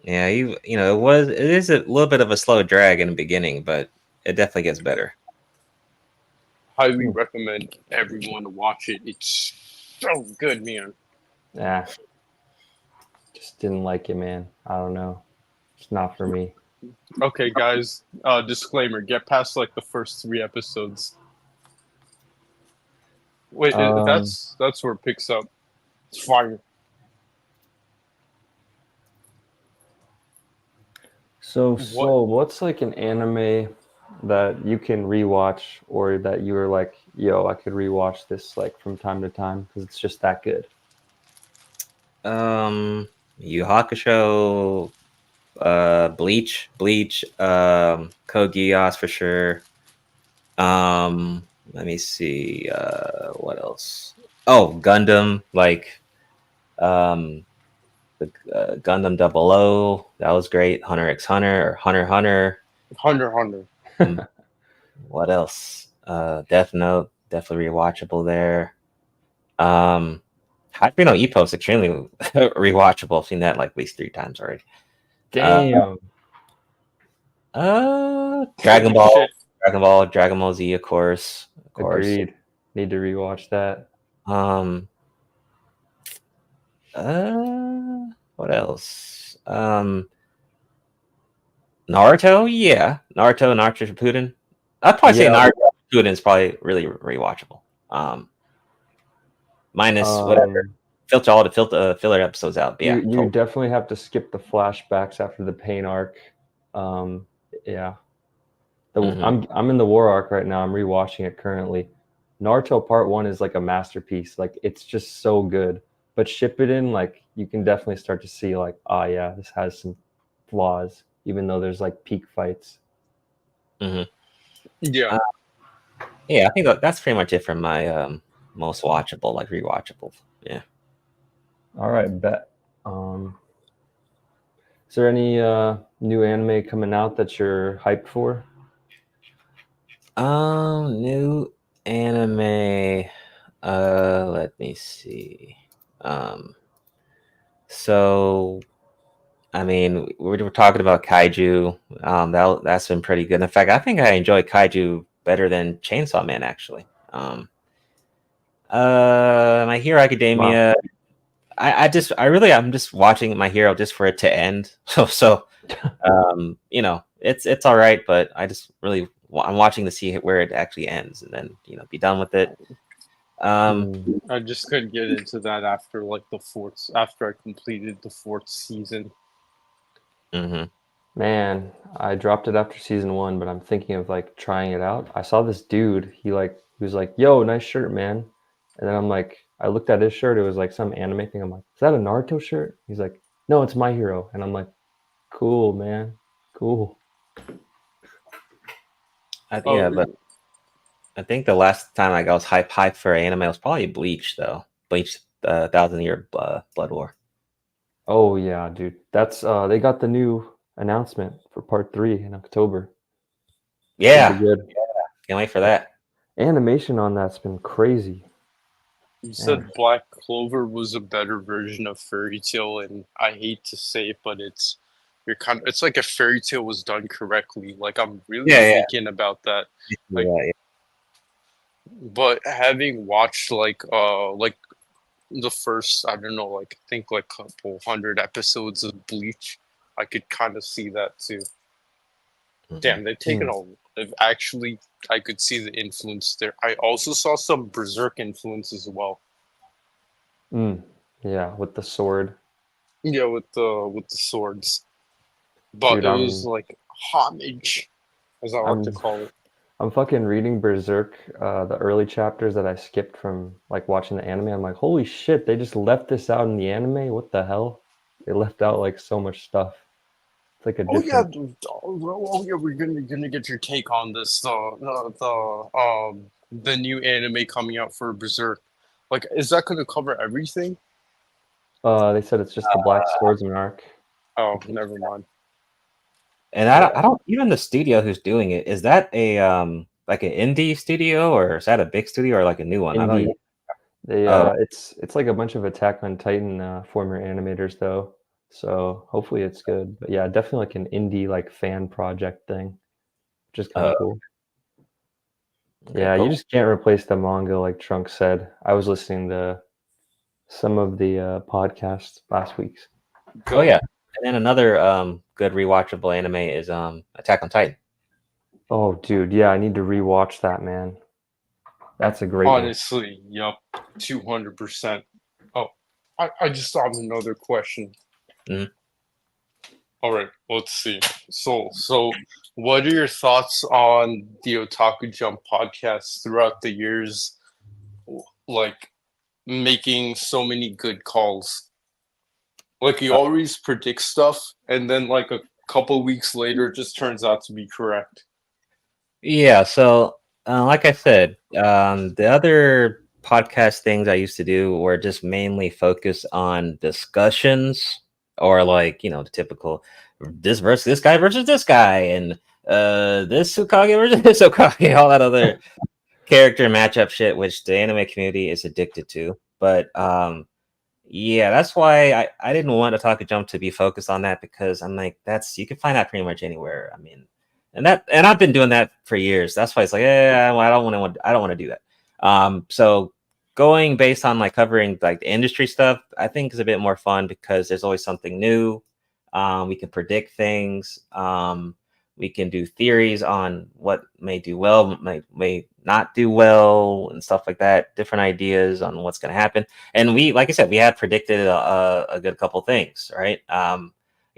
Speaker 3: Yeah, you know it is a little bit of a slow drag in the beginning, but it definitely gets better.
Speaker 4: Highly recommend everyone to watch it. It's so good, man.
Speaker 2: Yeah. Just didn't like it, man. I don't know. It's not for me.
Speaker 4: Okay, guys. Disclaimer: get past like the first 3 episodes. Wait, that's where it picks up. It's fire.
Speaker 2: So what's like an anime that you can rewatch or that you were like, yo, I could rewatch this like from time to time because it's just that good?
Speaker 3: Yu Hakusho, Bleach, Code Geass for sure. Let me see, what else? Oh, Gundam, like, the Gundam 00, that was great. Hunter x Hunter or Hunter x Hunter.
Speaker 4: Hunter.
Speaker 3: What else? Death Note, definitely rewatchable there. Hype no Epos, extremely rewatchable. I've seen that like at least 3 times already.
Speaker 2: Damn.
Speaker 3: Dragon Ball,
Speaker 4: Shit.
Speaker 3: Dragon Ball Z, of course.
Speaker 2: Agreed. Need to rewatch that.
Speaker 3: What else? Naruto, yeah. Naruto Shippuden. I'd probably say
Speaker 2: Yeah.
Speaker 3: Naruto Shippuden is probably really rewatchable. Minus whatever. Filter all the filler episodes out. But yeah,
Speaker 2: You
Speaker 3: totally.
Speaker 2: definitely have to skip the flashbacks after the pain arc. Yeah. I'm in the war arc right now. I'm rewatching it currently. Naruto Part 1 is like a masterpiece. Like it's just so good. But Shippuden, like you can definitely start to see like, oh yeah, this has some flaws, even though there's like peak fights.
Speaker 4: Yeah.
Speaker 3: Yeah, I think that's pretty much it for my most watchable, like rewatchable. Yeah.
Speaker 2: All right, bet. Is there any new anime coming out that you're hyped for?
Speaker 3: New anime. Let me see. So I mean, we're talking about kaiju. That's been pretty good. In fact, I think I enjoy kaiju better than Chainsaw Man actually. My Hero Academia.
Speaker 2: Wow.
Speaker 3: I'm just watching My Hero just for it to end. You know, it's all right, but I'm watching to see where it actually ends and then be done with it.
Speaker 4: I just couldn't get into that after after I completed the 4th season.
Speaker 2: Man, I dropped it after season 1, but I'm thinking of like trying it out. I saw this dude. He was like, "Yo, nice shirt, man." And then I'm like, I looked at his shirt. It was like some anime thing. I'm like, "Is that a Naruto shirt?" He's like, "No, it's My Hero." And I'm like, "Cool, man, cool."
Speaker 3: But I think the last time I was hype for anime was probably Bleach, though. Bleach, 1,000 Year Blood War.
Speaker 2: Oh yeah, dude. That's they got the new announcement for part 3 in October.
Speaker 3: Yeah,
Speaker 2: Should be good.
Speaker 3: Can't wait for that.
Speaker 2: Animation on that's been crazy.
Speaker 4: You said Black Clover was a better version of Fairy Tail, and I hate to say it, but it's you're kind of, it's like a fairy tale was done correctly. Like I'm really
Speaker 3: Yeah,
Speaker 4: thinking about that. Like,
Speaker 3: yeah.
Speaker 4: but having watched like the first, I don't know, like I think like couple hundred episodes of Bleach, I could kind of see that too.
Speaker 3: Mhm.
Speaker 4: Damn, they've taken a, they've actually, I could see the influence there. I also saw some Berserk influence as well.
Speaker 2: Yeah, with the sword.
Speaker 4: Yeah, with the swords, but
Speaker 2: Dude,
Speaker 4: it was like homage, as I like to
Speaker 2: I'm
Speaker 4: call it.
Speaker 2: I'm fucking reading Berserk, the early chapters that I skipped from like watching the anime. I'm like, holy shit, they just left this out in the anime? What the hell? They left out like so much stuff. It's like a
Speaker 4: Oh yeah,
Speaker 2: different.
Speaker 4: oh yeah, we're gonna get your take on this. The new anime coming out for Berserk. Like, is that gonna cover everything?
Speaker 2: They said it's just the Black Swordsman arc.
Speaker 4: Oh, never mind.
Speaker 3: And I don't even the studio who's doing it, is that a like an indie studio, or is that a big studio, or like a new one? I don't
Speaker 2: Indie.
Speaker 3: even.
Speaker 2: They
Speaker 3: Oh,
Speaker 2: it's like a bunch of Attack on Titan former animators though. So hopefully it's good. But yeah, definitely like an indie like fan project thing, which is kind of cool.
Speaker 3: okay,
Speaker 2: Yeah, you
Speaker 3: cool.
Speaker 2: just can't replace the manga like Trunk said. I was listening to some of the podcasts last week's.
Speaker 3: Oh yeah, and then another good rewatchable anime is Attack on Titan.
Speaker 2: Oh, dude, yeah, I need to rewatch that, man. That's a great one.
Speaker 4: Honestly, yup, 200%. Oh, I just thought of another question.
Speaker 3: Mhm.
Speaker 4: All right, let's see. So, what are your thoughts on the Otaku Jump podcast throughout the years? Like, making so many good calls. Like, you always predict stuff, and then, like, a couple weeks later, it just turns out to be correct.
Speaker 3: Yeah, so like I said, the other podcast things I used to do were just mainly focused on discussions, or like, the typical this versus this guy versus this guy, and this Hokage versus this Hokage, all that other character matchup shit, which the anime community is addicted to. But yeah, that's why I didn't want to talk a jump to be focused on that, because I'm like, that's, you can find that pretty much anywhere. I mean, and I've been doing that for years. That's why it's like, yeah, I don't want to do that. So going based on like covering like the industry stuff, I think is a bit more fun, because there's always something new. We can predict things. We can do theories on what may do well, may not do well, and stuff like that. Different ideas on what's going to happen. And we, like I said, we had predicted a good couple things, right?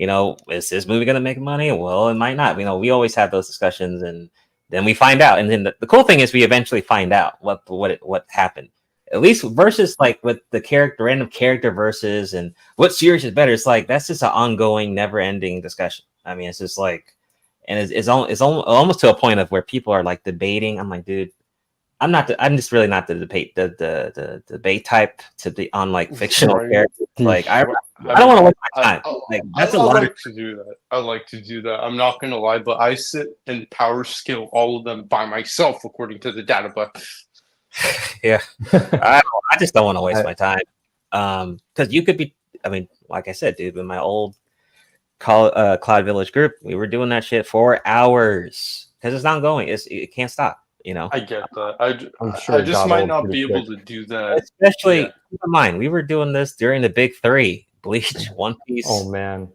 Speaker 3: Is this movie going to make money? Well, it might not. We always have those discussions, and then we find out. And then the cool thing is we eventually find out what happened. At least versus like with the random character versus, and what series is better. It's like that's just an ongoing, never-ending discussion. I mean, it's just like, and it's almost to a point of where people are like debating. I'm like, dude, I'm just really not the debate type to be on like fictional
Speaker 4: Right.
Speaker 3: characters. Like I
Speaker 4: I
Speaker 3: don't want to waste my time. Like that's a
Speaker 4: I
Speaker 3: lot.
Speaker 4: like to do that. I like to do that. I'm not gonna lie, but I sit and power skill all of them by myself according to the database.
Speaker 3: Yeah, I just don't want to waste my time. Because you could be. I mean, like I said, dude, in my old Cloud Village group, we were doing that shit for hours, because it's not going. It can't stop.
Speaker 4: I get that.
Speaker 2: I'm sure
Speaker 4: I
Speaker 2: it
Speaker 4: just
Speaker 2: got
Speaker 4: might
Speaker 2: old
Speaker 4: not
Speaker 2: pretty
Speaker 4: be able
Speaker 2: quick.
Speaker 4: to do that.
Speaker 3: Especially,
Speaker 4: Yeah.
Speaker 3: keep in mind, we were doing this during the big three: Bleach, One Piece,
Speaker 2: Oh man.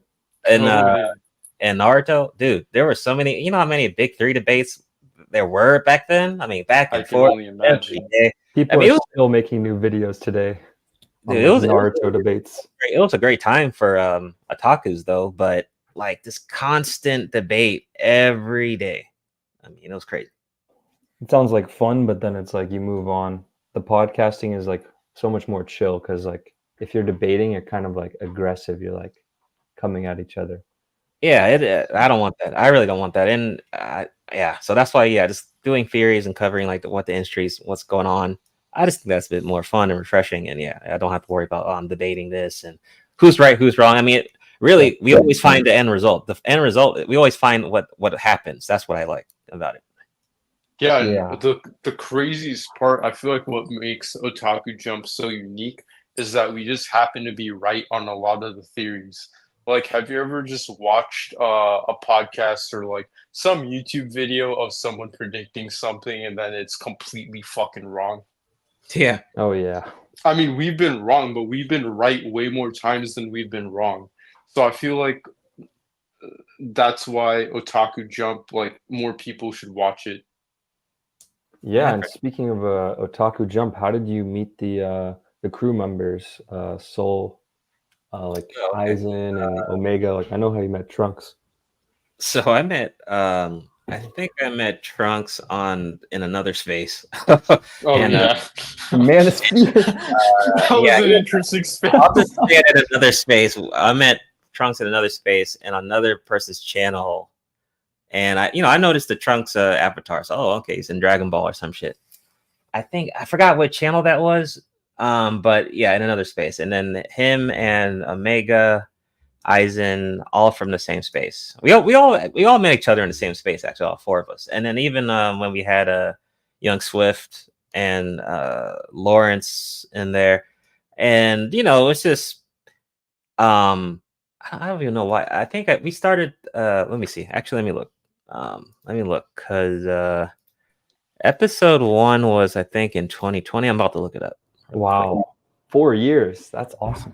Speaker 3: and
Speaker 4: yeah.
Speaker 3: and Naruto. Dude, there were so many. You know how many big three debates there were back then? I mean, back
Speaker 4: I
Speaker 3: and
Speaker 4: can
Speaker 3: forth
Speaker 4: only
Speaker 3: every
Speaker 4: imagine.
Speaker 3: day.
Speaker 2: People
Speaker 3: I mean,
Speaker 2: are still making new videos today on
Speaker 3: dude,
Speaker 2: those Naruto debates.
Speaker 3: it was a great time for otakus though, but like this constant debate every day. I mean, it was crazy.
Speaker 2: It sounds like fun, but then it's like you move on. The podcasting is like so much more chill, because like if you're debating, you're kind of like aggressive. You're like coming at each other.
Speaker 3: Yeah, I don't want that. I really don't want that. And yeah, so that's why, yeah, just doing theories and covering like what the industries, what's going on. I just think that's a bit more fun and refreshing. And yeah, I don't have to worry about debating this and who's right, who's wrong. I mean, really, we always find the end result. The end result, we always find what happens. That's what I like about it.
Speaker 4: Yeah,
Speaker 2: Yeah.
Speaker 4: and the craziest part, I feel like what makes Otaku Jump so unique is that we just happen to be right on a lot of the theories. Like, have you ever just watched a podcast or like some YouTube video of someone predicting something and then it's completely fucking wrong?
Speaker 3: Yeah.
Speaker 2: Oh yeah.
Speaker 4: I mean, we've been wrong, but we've been right way more times than we've been wrong. So I feel like that's why Otaku Jump, like, more people should watch it.
Speaker 2: Yeah,
Speaker 3: Yeah.
Speaker 2: and speaking of Otaku Jump, how did you meet the crew members, Soul, like
Speaker 3: Oh, okay.
Speaker 2: Aizen and Omega? Like I know how you met Trunks.
Speaker 3: So I met I think I met Trunks in another space.
Speaker 4: Oh,
Speaker 3: and
Speaker 4: yeah.
Speaker 2: Manosphere.
Speaker 4: That was
Speaker 3: yeah,
Speaker 4: an
Speaker 3: yeah,
Speaker 4: interesting space.
Speaker 3: I'll just say it in another space. I met Trunks in another space and another person's channel. And I noticed the Trunks avatar. So, okay, he's in Dragon Ball or some shit. I forgot what channel that was. But yeah, in another space. And then him and Omega, Aizen, all from the same space. We all met each other in the same space, actually, all four of us. And then even when we had Young Swift and Lawrence in there, and it's just I don't even know why. I think we started. Let me see. Actually, let me look. Because episode 1 was, I think, in 2020. I'm about to look it up.
Speaker 2: Wow, 4 years. That's awesome.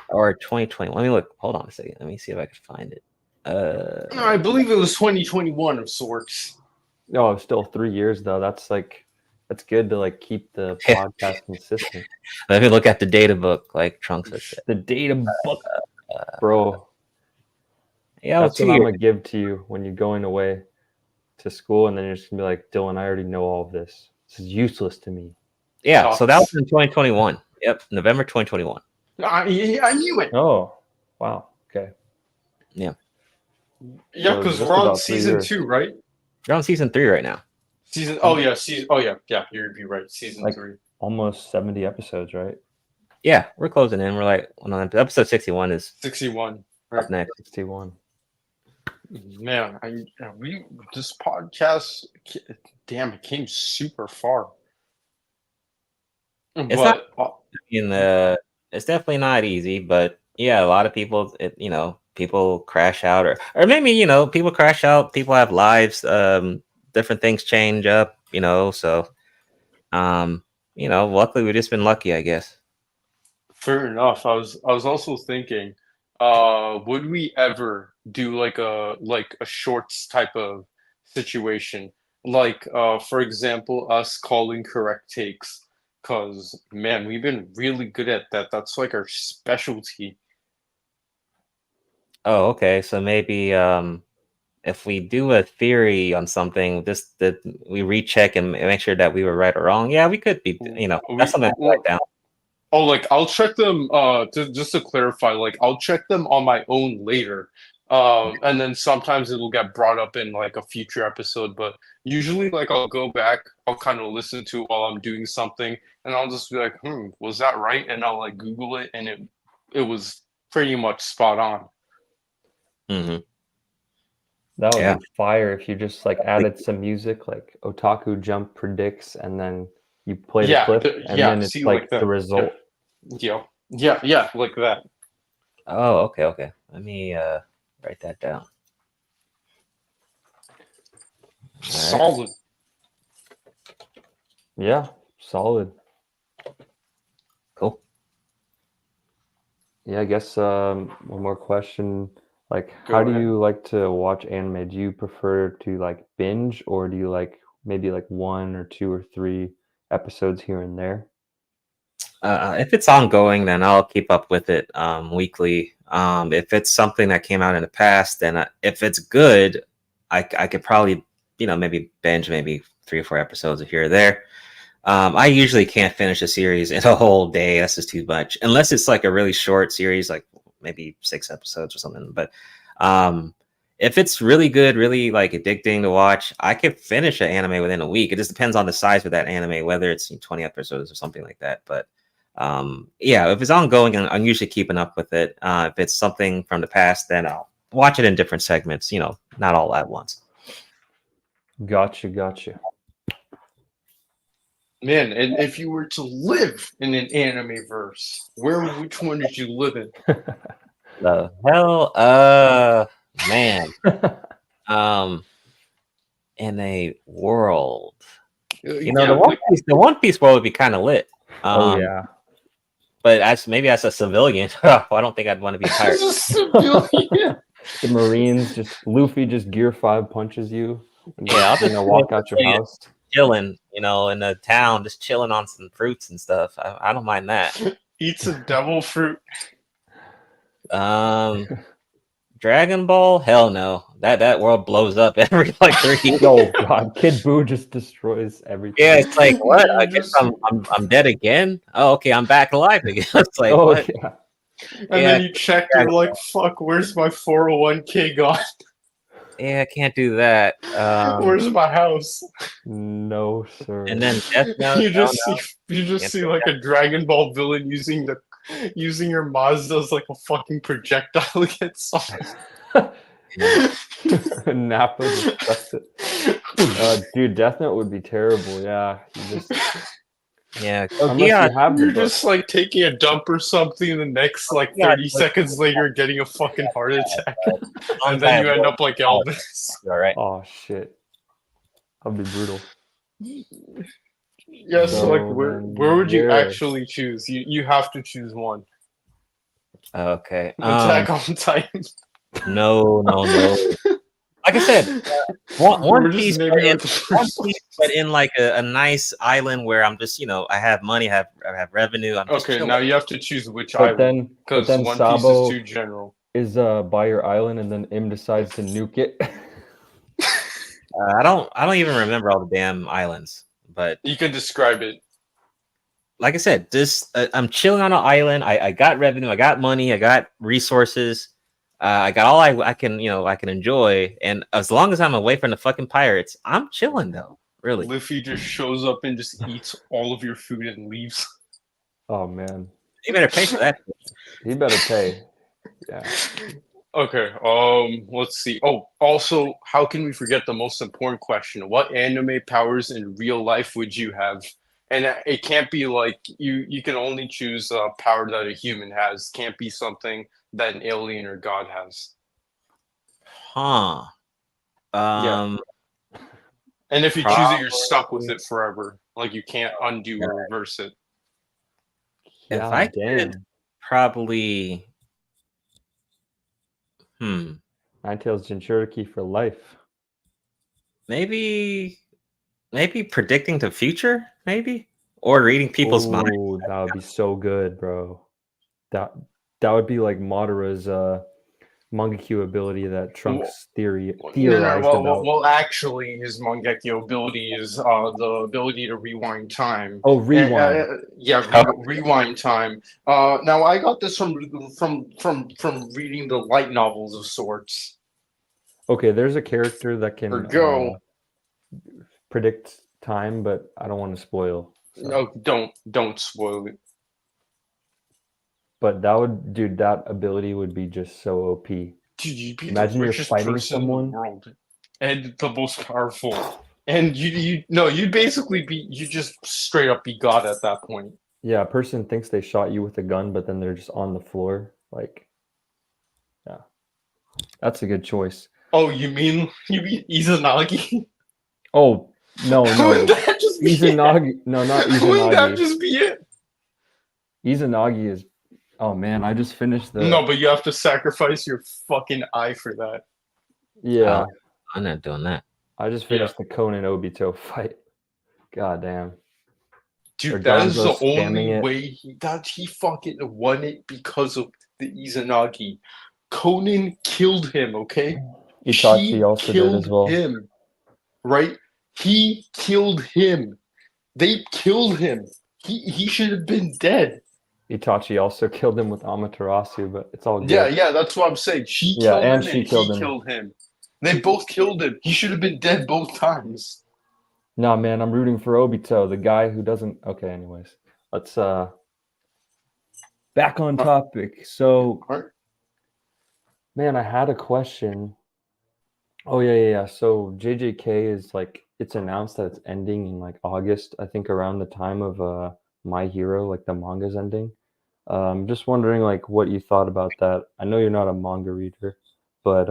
Speaker 3: Or 2020. Let me look. Hold on a second. Let me see if I can find it.
Speaker 4: I believe it was 2021 of sorts.
Speaker 2: No, it's still 3 years though. That's good to like keep the podcast consistent.
Speaker 3: Let me look at the data book, like Trunks said.
Speaker 2: The data book, bro.
Speaker 3: Yeah,
Speaker 2: That's
Speaker 3: well,
Speaker 2: what
Speaker 3: 2
Speaker 2: I'm
Speaker 3: years.
Speaker 2: gonna give to you when you're going away to school, and then you're just gonna be like, Dylan, I already know all of this. This is useless to me.
Speaker 3: Yeah, so that was in 2021. Yep, November 2021.
Speaker 4: I knew it.
Speaker 2: Oh, wow. Okay.
Speaker 3: Yeah,
Speaker 4: Yeah,
Speaker 2: So
Speaker 4: because
Speaker 2: just
Speaker 4: we're on
Speaker 2: about 3
Speaker 4: season
Speaker 2: years.
Speaker 4: 2, right?
Speaker 3: you're on season 3 right now.
Speaker 4: Oh yeah, you're right. Season
Speaker 2: Like-
Speaker 4: 3.
Speaker 2: Almost 70 episodes, right?
Speaker 3: Yeah, we're closing in. We're like on episode 61 is
Speaker 4: 61.
Speaker 3: up next.
Speaker 2: 61.
Speaker 4: Man, this podcast, damn, it came super far.
Speaker 3: It's it's definitely not easy, but yeah, a lot of people, people crash out, or maybe people crash out. People have lives. Different things change up. So luckily we've just been lucky, I guess.
Speaker 4: fair enough. I was also thinking, would we ever do like a shorts type of situation? Like, for example, us calling correct takes. Cause man, we've been really good at that. That's like our specialty.
Speaker 3: Oh, okay. So maybe if we do a theory on something, that we recheck and make sure that we were right or wrong. Yeah, we could be. That's something to write down.
Speaker 4: Oh, like I'll check them. Just to clarify, like I'll check them on my own later. And then sometimes it'll get brought up in like a future episode. But usually, like I'll go back, I'll kind of listen to it while I'm doing something, and I'll just be like, was that right? And I'll like Google it, and it was pretty much spot on.
Speaker 3: Mm-hmm.
Speaker 2: That would
Speaker 3: Yeah.
Speaker 2: be fire if you just like added some music, like Otaku Jump predicts, and then you play the clip, and then it's
Speaker 4: see,
Speaker 2: like
Speaker 4: that.
Speaker 2: the result.
Speaker 4: Yeah, like that.
Speaker 3: Oh, okay. Let me write that down.
Speaker 4: Solid.
Speaker 2: Yeah, solid.
Speaker 3: Cool.
Speaker 2: Yeah, I guess one more question. Like,
Speaker 4: Go
Speaker 2: how do
Speaker 4: ahead.
Speaker 2: you like to watch anime? Do you prefer to like binge, or do you like maybe like 1 or 2 or 3 episodes here and there?
Speaker 3: If it's ongoing, then I'll keep up with it weekly. If it's something that came out in the past, then if it's good, I could probably maybe binge maybe 3 or 4 episodes here or there. I usually can't finish a series in a whole day. That's just too much, unless it's like a really short series, like maybe 6 episodes or something. But if it's really good, really like addicting to watch, I could finish an anime within a week. It just depends on the size of that anime, whether it's 20 episodes or something like that. But yeah, if it's ongoing, I'm usually keeping up with it. If it's something from the past, then I'll watch it in different segments, not all at once.
Speaker 2: Gotcha.
Speaker 4: Man, and if you were to live in an anime verse, which one did you live in?
Speaker 3: The hell? Man. In a world. You know,
Speaker 4: Yeah,
Speaker 3: the One Piece world would be kind of lit.
Speaker 2: Oh yeah.
Speaker 3: But maybe as a civilian, I don't think I'd want to be a pirate.
Speaker 4: As a civilian.
Speaker 2: The Marines just Luffy just gear 5 punches you. And
Speaker 3: Yeah, I'll
Speaker 2: just,
Speaker 3: just
Speaker 2: walk out your house.
Speaker 3: chilling, you know, in the town, just chilling on some fruits and stuff. I don't mind that.
Speaker 4: Eats a devil fruit.
Speaker 3: Dragon Ball? Hell no. That world blows up every like 3 years.
Speaker 2: Oh god, Kid Buu just destroys everything.
Speaker 3: Yeah, it's like what? I
Speaker 4: You
Speaker 3: guess
Speaker 4: just-
Speaker 3: I'm dead again. Oh, okay, I'm back alive again. It's like
Speaker 2: oh
Speaker 3: what?
Speaker 2: yeah.
Speaker 4: And
Speaker 3: Yeah,
Speaker 4: then you check, you're like, fuck, where's my 401k gone?
Speaker 3: Yeah, I can't do that.
Speaker 4: Where's my house?
Speaker 2: No sir.
Speaker 3: And then Death Note.
Speaker 4: You just
Speaker 3: no.
Speaker 4: see see like a Dragon Ball villain using your Mazda as like a fucking projectile against someone.
Speaker 2: Nappa just sucks it. Dude, Death Note would be terrible. Yeah, you just
Speaker 3: Yeah.
Speaker 2: unless
Speaker 3: yeah,
Speaker 2: you have the
Speaker 4: You're
Speaker 2: book.
Speaker 4: just like taking a dump or something, and the next like
Speaker 3: Yeah,
Speaker 4: 30
Speaker 3: like-
Speaker 4: seconds later, getting a fucking heart attack,
Speaker 3: long
Speaker 4: and then
Speaker 3: time
Speaker 4: you end
Speaker 3: ago.
Speaker 4: up like Elvis.
Speaker 3: All right.
Speaker 2: Oh shit, that'd be brutal.
Speaker 4: Yeah, so like
Speaker 2: So
Speaker 4: where
Speaker 2: then,
Speaker 4: would you
Speaker 2: yeah.
Speaker 4: actually choose? You have to choose one.
Speaker 3: Okay.
Speaker 4: Attack on Titan.
Speaker 3: No. Like I said,
Speaker 4: We're
Speaker 3: One
Speaker 4: just
Speaker 3: Piece,
Speaker 4: naming it the first one.
Speaker 3: but in like a nice island where I'm just, I have money, I have revenue. I'm just
Speaker 4: Okay,
Speaker 3: chilling.
Speaker 4: now you have to choose which
Speaker 2: But
Speaker 4: island,
Speaker 2: then
Speaker 4: because One Piece
Speaker 2: Sabo
Speaker 4: is too general.
Speaker 2: is by your island, and then Im decides to nuke it.
Speaker 3: I don't even remember all the damn islands, but
Speaker 4: You can describe it.
Speaker 3: like I said, this I'm chilling on an island. I got revenue, I got money, I got resources. I got all I can, I can enjoy, and as long as I'm away from the fucking pirates, I'm chilling though. Really,
Speaker 4: Luffy just shows up and just eats all of your food and leaves.
Speaker 2: Oh man,
Speaker 3: you better pay for that.
Speaker 2: he better pay. Yeah.
Speaker 4: Okay, let's see. Oh, also, how can we forget the most important question? What anime powers in real life would you have? And it can't be like you can only choose a power that a human has. Can't be something that an alien or god has.
Speaker 3: Huh?
Speaker 4: Yeah. And if you choose it, you're stuck
Speaker 3: Probably-
Speaker 4: with it forever. Like you can't undo or reverse it.
Speaker 3: If
Speaker 2: Yeah,
Speaker 3: I
Speaker 2: damn.
Speaker 3: could, probably.
Speaker 2: Nine Tails Jinchuriki for life.
Speaker 3: Maybe predicting the future, maybe, or reading people's minds.
Speaker 2: Ooh, that would be so good, bro. That would be like Madara's Mangekyo ability that Trunks theorized about.
Speaker 4: Well, actually, his Mangekyo ability is the ability to rewind time.
Speaker 2: Oh, rewind.
Speaker 4: Rewind time. Now I got this from reading the light novels of sorts.
Speaker 2: Okay, there's a character that can
Speaker 4: Or go.
Speaker 2: predict time, but I don't want to spoil. So.
Speaker 4: No, don't spoil it.
Speaker 2: But that ability would be just so OP.
Speaker 4: Dude, you'd be
Speaker 2: Imagine
Speaker 4: the
Speaker 2: you're
Speaker 4: richest
Speaker 2: fighting
Speaker 4: person
Speaker 2: someone.
Speaker 4: in the world, and the most powerful. And you'd basically you just straight up be God at that point.
Speaker 2: Yeah, a person thinks they shot you with a gun, but then they're just on the floor. Like, yeah, that's a good choice.
Speaker 4: Oh, you mean Izanagi?
Speaker 2: Oh no,
Speaker 4: Wouldn't that just be
Speaker 2: Izanagi. No, not
Speaker 4: Wouldn't that
Speaker 2: Izanagi.
Speaker 4: just be it?
Speaker 2: Izanagi is. Oh man, I just finished the.
Speaker 4: No, but you have to sacrifice your fucking eye for that.
Speaker 2: Yeah,
Speaker 3: I'm not doing that.
Speaker 2: I just finished the Conan Obito fight. God damn. Or
Speaker 4: Dude, that is the
Speaker 2: Danzo spamming
Speaker 4: only
Speaker 2: it.
Speaker 4: way he fucking won it because of the Izanagi. Conan killed him, okay?
Speaker 2: Itachi also did as well.
Speaker 4: Him, right? He killed him. They killed him. He should have been dead.
Speaker 2: Itachi also killed him with Amaterasu, but it's all good.
Speaker 4: Yeah, that's what I'm saying. She
Speaker 2: Yeah,
Speaker 4: killed
Speaker 2: and
Speaker 4: him
Speaker 2: she
Speaker 4: and
Speaker 2: killed
Speaker 4: he
Speaker 2: him.
Speaker 4: killed him. They both killed him. He should have been dead both times.
Speaker 2: Nah, man, I'm rooting for Obito, the guy who doesn't. Okay, anyways, let's back on topic. So,
Speaker 4: Alright.
Speaker 2: man, I had a question. Oh yeah. So JJK is like, it's announced that it's ending in like August, I think, around the time of My Hero, like the manga's ending. Just wondering like what you thought about that. I know you're not a manga reader, but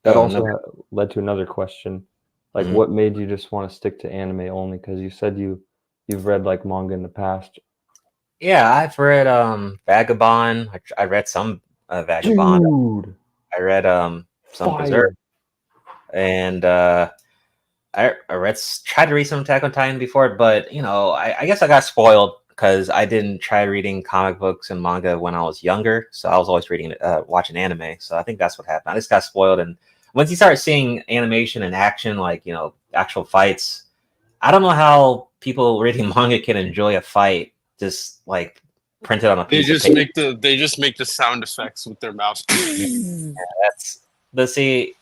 Speaker 2: that
Speaker 3: Oh,
Speaker 2: also
Speaker 3: no.
Speaker 2: led to another question. Like,
Speaker 3: Mhm.
Speaker 2: what made you just want to stick to anime only? Because you said you've read like manga in the past.
Speaker 3: Yeah, I've read Vagabond. I read some Vagabond.
Speaker 2: Dude,
Speaker 3: I read some Berserk,
Speaker 2: fire!
Speaker 3: and I read tried to read some Attack on Titan before, but you know, I guess I got spoiled because I didn't try reading comic books and manga when I was younger, so I was always reading watching anime. So I think that's what happened. I just got spoiled, and once you start seeing animation and action, like you know, actual fights, I don't know how people reading manga can enjoy a fight just like printed on a
Speaker 4: They
Speaker 3: piece of
Speaker 4: just
Speaker 3: paper.
Speaker 4: make the sound effects with their mouth.
Speaker 3: That's the see.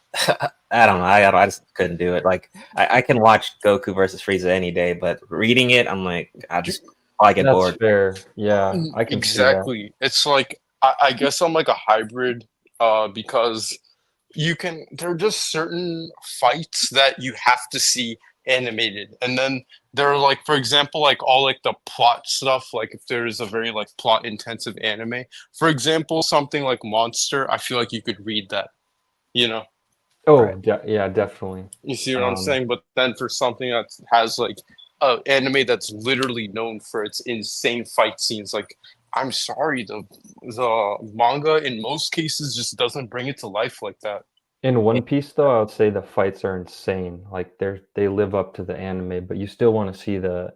Speaker 3: I don't know. I just couldn't do it. Like I can watch Goku versus Frieza any day, but reading it, I'm like, I just probably get
Speaker 2: That's
Speaker 3: bored.
Speaker 2: fair. Yeah, I can see that.
Speaker 4: Exactly. It's like I guess I'm like a hybrid, because there are just certain fights that you have to see animated, and then there are like, for example, like all like the plot stuff, like if there is a very like plot intensive anime, for example, something like Monster, I feel like you could read that, you know.
Speaker 2: Oh,
Speaker 3: Right.
Speaker 2: yeah, definitely.
Speaker 4: You see what I'm
Speaker 2: Um,
Speaker 4: saying? But then for something that has like a anime that's literally known for its insane fight scenes, like I'm sorry, the manga in most cases just doesn't bring it to life like that.
Speaker 2: in One Piece, though, I would say the fights are insane. Like they live up to the anime, but you still want to see the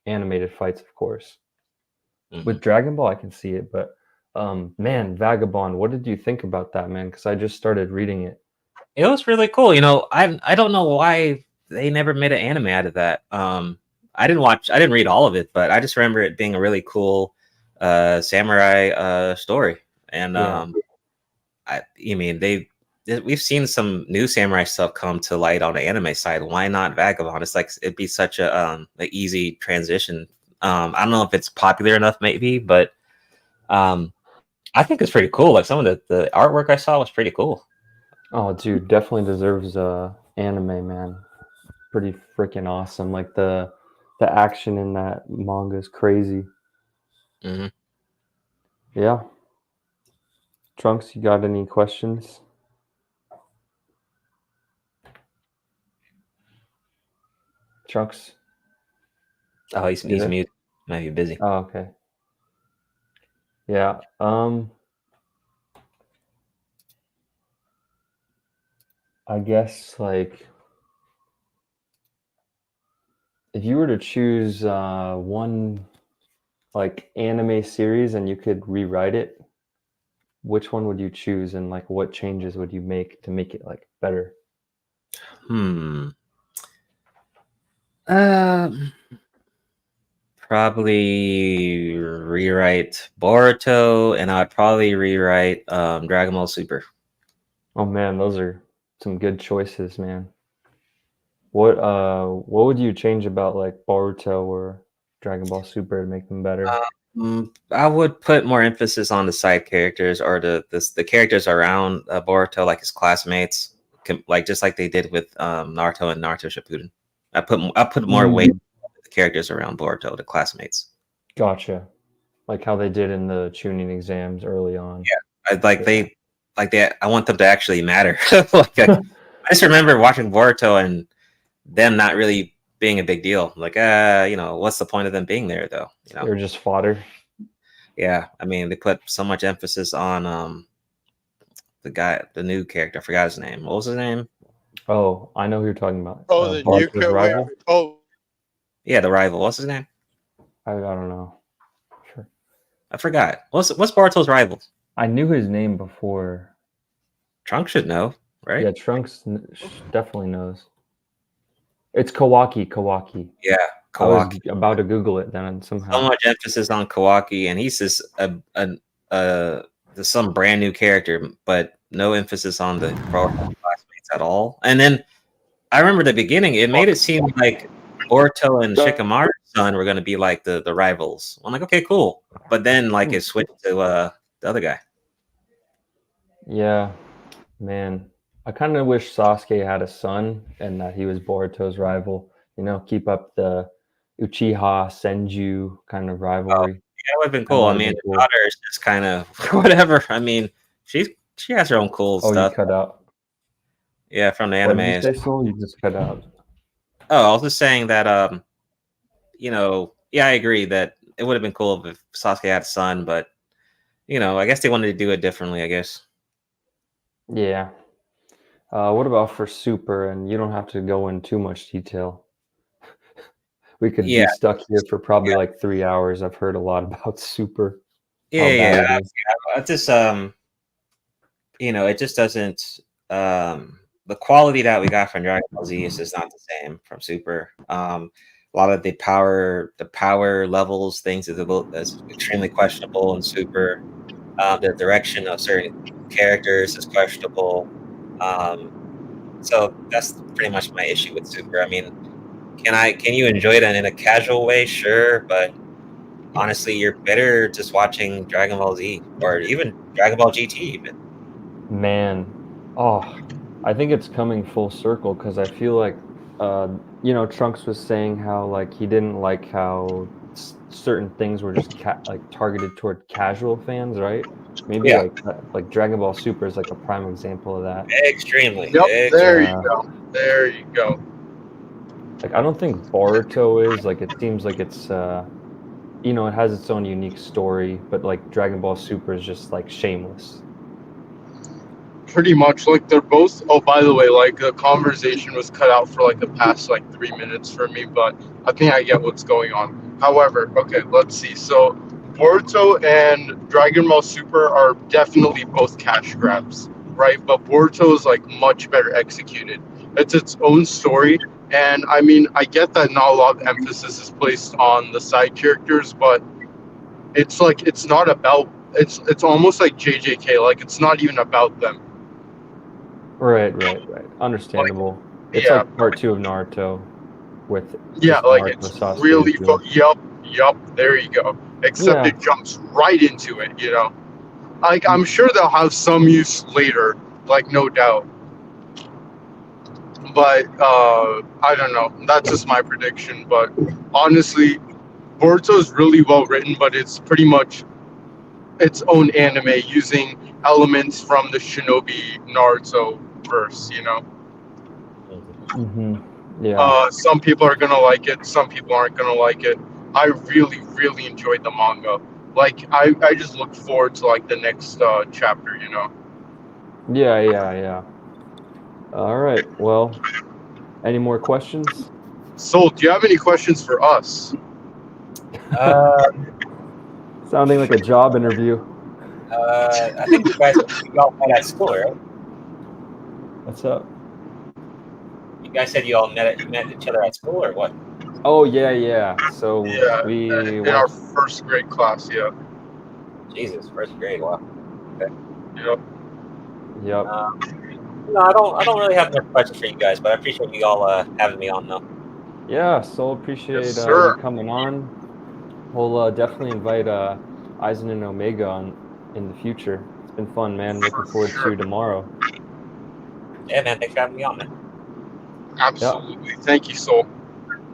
Speaker 2: animated fights, of course. With
Speaker 3: Mhm.
Speaker 2: Dragon Ball, I can see it, but man, Vagabond, what did you think about that, man? Because I just started reading it.
Speaker 3: It was really cool. You know, I don't know why they never made an anime out of that. I didn't read all of it, but I just remember it being a really cool samurai story. And
Speaker 2: Yeah,
Speaker 3: I mean we've seen some new samurai stuff come to light on the anime side. Why not Vagabond? It's like it'd be such a easy transition. I don't know if it's popular enough, maybe, but um, I think it's pretty cool. Like some of the artwork I saw was pretty cool.
Speaker 2: oh, dude, definitely deserves anime, man. Pretty freaking awesome. Like the action in that manga is crazy.
Speaker 3: Hmm.
Speaker 2: Yeah, Trunks, you got any questions? Trunks,
Speaker 3: Oh,
Speaker 2: you
Speaker 3: he's
Speaker 2: there?
Speaker 3: mute. Might be busy.
Speaker 2: Oh, okay. Yeah. I guess like if you were to choose one like anime series and you could rewrite it, which one would you choose and like what changes would you make to make it like better?
Speaker 3: Hmm. Um, Probably rewrite Boruto, and I'd probably rewrite Dragon Ball Super.
Speaker 2: Oh man, those are some good choices, man. What would you change about like Boruto or Dragon Ball Super to make them better?
Speaker 3: I would put more emphasis on the side characters or the characters around Boruto, like his classmates, like just like they did with Naruto and Naruto Shippuden. I put more weight
Speaker 2: Mm,
Speaker 3: on the characters around Boruto, the classmates.
Speaker 2: gotcha. Like how they did in the tuning exams early on.
Speaker 3: Yeah,
Speaker 2: Yeah.
Speaker 3: I want them to actually matter. I just remember watching Boruto and them not really being a big deal. Like, you know, what's the point of them being there though? You know?
Speaker 2: They're just fodder.
Speaker 3: Yeah, I mean, they put so much emphasis on the new character. I forgot his name. What was his name?
Speaker 2: Oh, I know who you're talking about.
Speaker 4: Oh, the new
Speaker 2: Boruto's
Speaker 4: character. Wait,
Speaker 2: rival?
Speaker 4: oh,
Speaker 3: Yeah, the rival. What's his name?
Speaker 2: I don't know. Sure.
Speaker 3: I forgot. What's Bartol's rival?
Speaker 2: I knew his name before.
Speaker 3: Trunks should know, right?
Speaker 2: Yeah, Trunks definitely knows. It's Kawaki. Kawaki.
Speaker 3: Yeah,
Speaker 2: I was
Speaker 3: Kawaki.
Speaker 2: about to Google it, then
Speaker 3: So
Speaker 2: somehow.
Speaker 3: much emphasis on Kawaki, and he's just a some brand new character, but no emphasis on the classmates at all. And then I remember the beginning; it made it seem like Boruto and Shikamaru's son were going to be like the rivals. I'm like, okay, cool. But then like it switched to the other guy.
Speaker 2: Yeah, man. I kind of wish Sasuke had a son and that he was Boruto's rival. You know, keep up the Uchiha Senju kind of
Speaker 3: Oh,
Speaker 2: rivalry.
Speaker 3: That would have been cool. I
Speaker 2: would've
Speaker 3: mean,
Speaker 2: been
Speaker 3: the
Speaker 2: cool.
Speaker 3: daughter is just kind of whatever. I mean, she has her own cool
Speaker 2: Oh,
Speaker 3: stuff.
Speaker 2: you cut out.
Speaker 3: Yeah, from the
Speaker 2: What
Speaker 3: anime.
Speaker 2: did you say, Soul? You just cut out.
Speaker 3: Oh, I was just saying that yeah, I agree that it would have been cool if Sasuke had a son, but I guess they wanted to do it differently, I guess.
Speaker 2: Yeah. What about for Super? And you don't have to go in too much detail. We could
Speaker 3: Yeah.
Speaker 2: be stuck here for probably like 3 hours. I've heard a lot about Super.
Speaker 3: Yeah,
Speaker 2: How bad
Speaker 3: yeah.
Speaker 2: it is.
Speaker 3: I just it just doesn't the quality that we got from Dragon Ball Z is just not the same from Super. A lot of the power levels, things is extremely questionable in Super. The direction of certain characters is questionable. So that's pretty much my issue with Super. I mean, can you enjoy it in a casual way? Sure, but honestly, you're better just watching Dragon Ball Z or even Dragon Ball GT even.
Speaker 2: Man, I think it's coming full circle because I feel like, Trunks was saying how like he didn't like how certain things were just like targeted toward casual fans, right? Maybe
Speaker 3: Yeah.
Speaker 2: like Dragon Ball Super is like a prime example of that.
Speaker 3: Extremely.
Speaker 5: Yep, there
Speaker 2: Yeah.
Speaker 5: you go. There you go.
Speaker 2: Like I don't think Boruto is like it seems like it's it has its own unique story, but like Dragon Ball Super is just like shameless.
Speaker 5: Pretty much, like they're both. Oh, by the way, like the conversation was cut out for like the past like 3 minutes for me, but I think I get what's going on. However, okay, let's see. So, Boruto and Dragon Ball Super are definitely both cash grabs, right? But Boruto is like much better executed. It's its own story, and I mean, I get that not a lot of emphasis is placed on the side characters, but it's like it's not about. It's almost like JJK. Like it's not even about them.
Speaker 2: Right. Understandable. It's
Speaker 5: yeah.
Speaker 2: like part 2 of Naruto with
Speaker 5: Yeah,
Speaker 2: just
Speaker 5: like
Speaker 2: Naruto,
Speaker 5: it's
Speaker 2: Sasuke,
Speaker 5: really
Speaker 2: and Jun.
Speaker 5: yup, there you go. Except
Speaker 2: Yeah.
Speaker 5: it jumps right into it, Like I'm sure they'll have some use later, like no doubt. But I don't know. That's just my prediction. But honestly, Boruto is really well written, but it's pretty much its own anime using elements from the Shinobi Naruto verse,
Speaker 2: Yeah.
Speaker 5: Some people are gonna like it, some people aren't gonna like it. I really, really enjoyed the manga. Like I just look forward to like the next chapter,
Speaker 2: Yeah. All right. Well, any more questions?
Speaker 5: So, do you have any questions for us?
Speaker 2: Sounding like a job interview.
Speaker 3: I think you all met at school, right?
Speaker 2: What's up?
Speaker 3: You guys said you all met each other at school, or what?
Speaker 2: Oh yeah. So
Speaker 5: Yeah,
Speaker 2: we
Speaker 5: in
Speaker 2: went.
Speaker 5: our first grade class, yeah.
Speaker 3: Jesus, first grade. Wow.
Speaker 5: Yep.
Speaker 2: Yep.
Speaker 3: No, I don't really have enough questions for you guys, but I appreciate you all having me on though.
Speaker 2: Yeah. So appreciate
Speaker 5: Yes,
Speaker 2: you
Speaker 5: sir.
Speaker 2: coming on. We'll definitely invite Eisen and Omega on in the future. It's been fun, man. Looking forward to tomorrow.
Speaker 3: Yeah, man. Thanks for having me on, man.
Speaker 5: Absolutely. Thank you, Soul.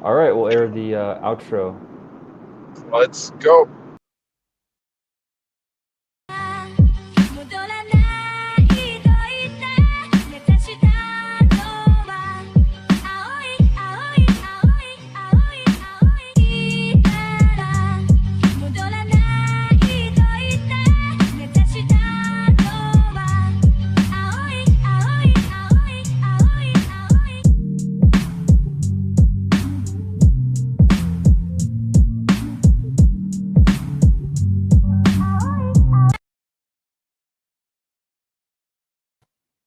Speaker 2: All right. We'll air the outro.
Speaker 5: Let's go.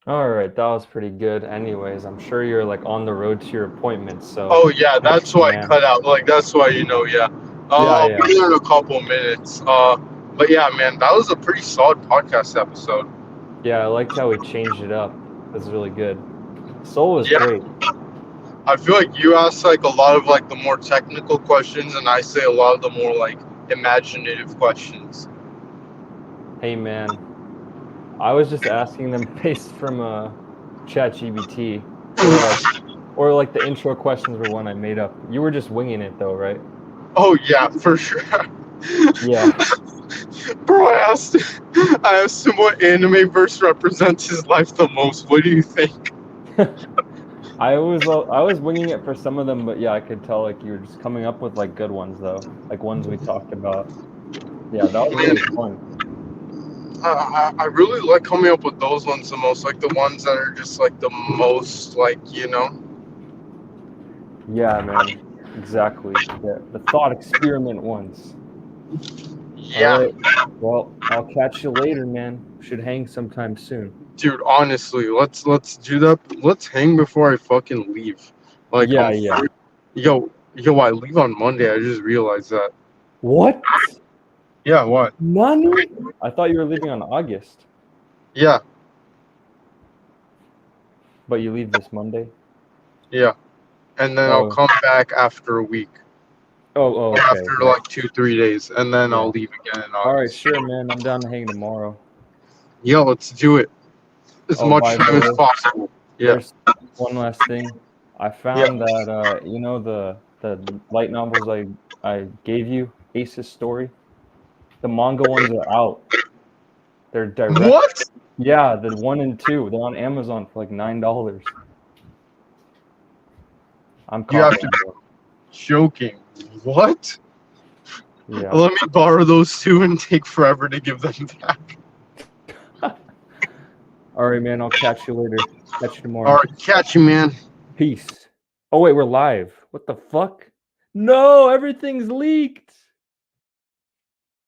Speaker 2: All right, that was pretty good. Anyways, I'm sure you're like on the road to your appointment. So.
Speaker 5: Oh yeah, that's why I
Speaker 2: man.
Speaker 5: cut out. Like that's why yeah. I'll be there in a couple minutes. But yeah, man, that was a pretty solid podcast episode.
Speaker 2: Yeah, I liked how we changed it up. It was really good. Soul was great.
Speaker 5: I feel like you ask like a lot of like the more technical questions, and I say a lot of the more like imaginative questions.
Speaker 2: Hey man, I was just asking them based from ChatGPT, or like the intro questions were one I made up. You were just winging it though, right?
Speaker 5: Oh yeah, for sure.
Speaker 2: Yeah.
Speaker 5: Bro, I asked him what anime verse represents his life the most. What do you think?
Speaker 2: I was winging it for some of them, but yeah, I could tell like you were just coming up with like good ones though, like ones we talked about. Yeah, that was really fun.
Speaker 5: I really like coming up with those ones the most, like the ones that are just like the most, like, you know.
Speaker 2: Yeah, man, exactly. The thought experiment ones.
Speaker 5: Yeah,
Speaker 2: All right. Well, I'll catch you later, man. Should hang sometime soon.
Speaker 5: dude. Honestly, let's do that. Let's hang before I fucking leave. Like,
Speaker 2: Yeah, yeah.
Speaker 5: yo, I leave on Monday. I just realized that.
Speaker 2: What?
Speaker 5: Yeah, what?
Speaker 2: Nani? I thought you were leaving on August,
Speaker 5: Yeah,
Speaker 2: but you leave this Monday.
Speaker 5: yeah. And then I'll
Speaker 2: Oh.
Speaker 5: come back after a week.
Speaker 2: Oh, okay.
Speaker 5: After
Speaker 2: Okay.
Speaker 5: like 2-3 days, and then
Speaker 2: Yeah.
Speaker 5: I'll leave again in
Speaker 2: All right,
Speaker 5: August.
Speaker 2: sure, man. I'm down to hang tomorrow.
Speaker 5: Yo, let's do it. As
Speaker 2: Oh,
Speaker 5: much
Speaker 2: by the
Speaker 5: time as
Speaker 2: way,
Speaker 5: possible. Yeah.
Speaker 2: There's one last thing. I found that you know the light novels I gave you, Ace's Story. The manga ones are out. They're direct.
Speaker 5: What?
Speaker 2: Yeah, the 1 and 2. They're on Amazon for like $9. I'm
Speaker 5: You have
Speaker 2: copying.
Speaker 5: to be joking. What?
Speaker 2: Yeah.
Speaker 5: Let me borrow those two and take forever to give them back.
Speaker 2: All right, man. I'll catch you later. Catch you tomorrow.
Speaker 5: All right, catch you, man.
Speaker 2: Peace. Oh wait, we're live. What the fuck? No, everything's leaked.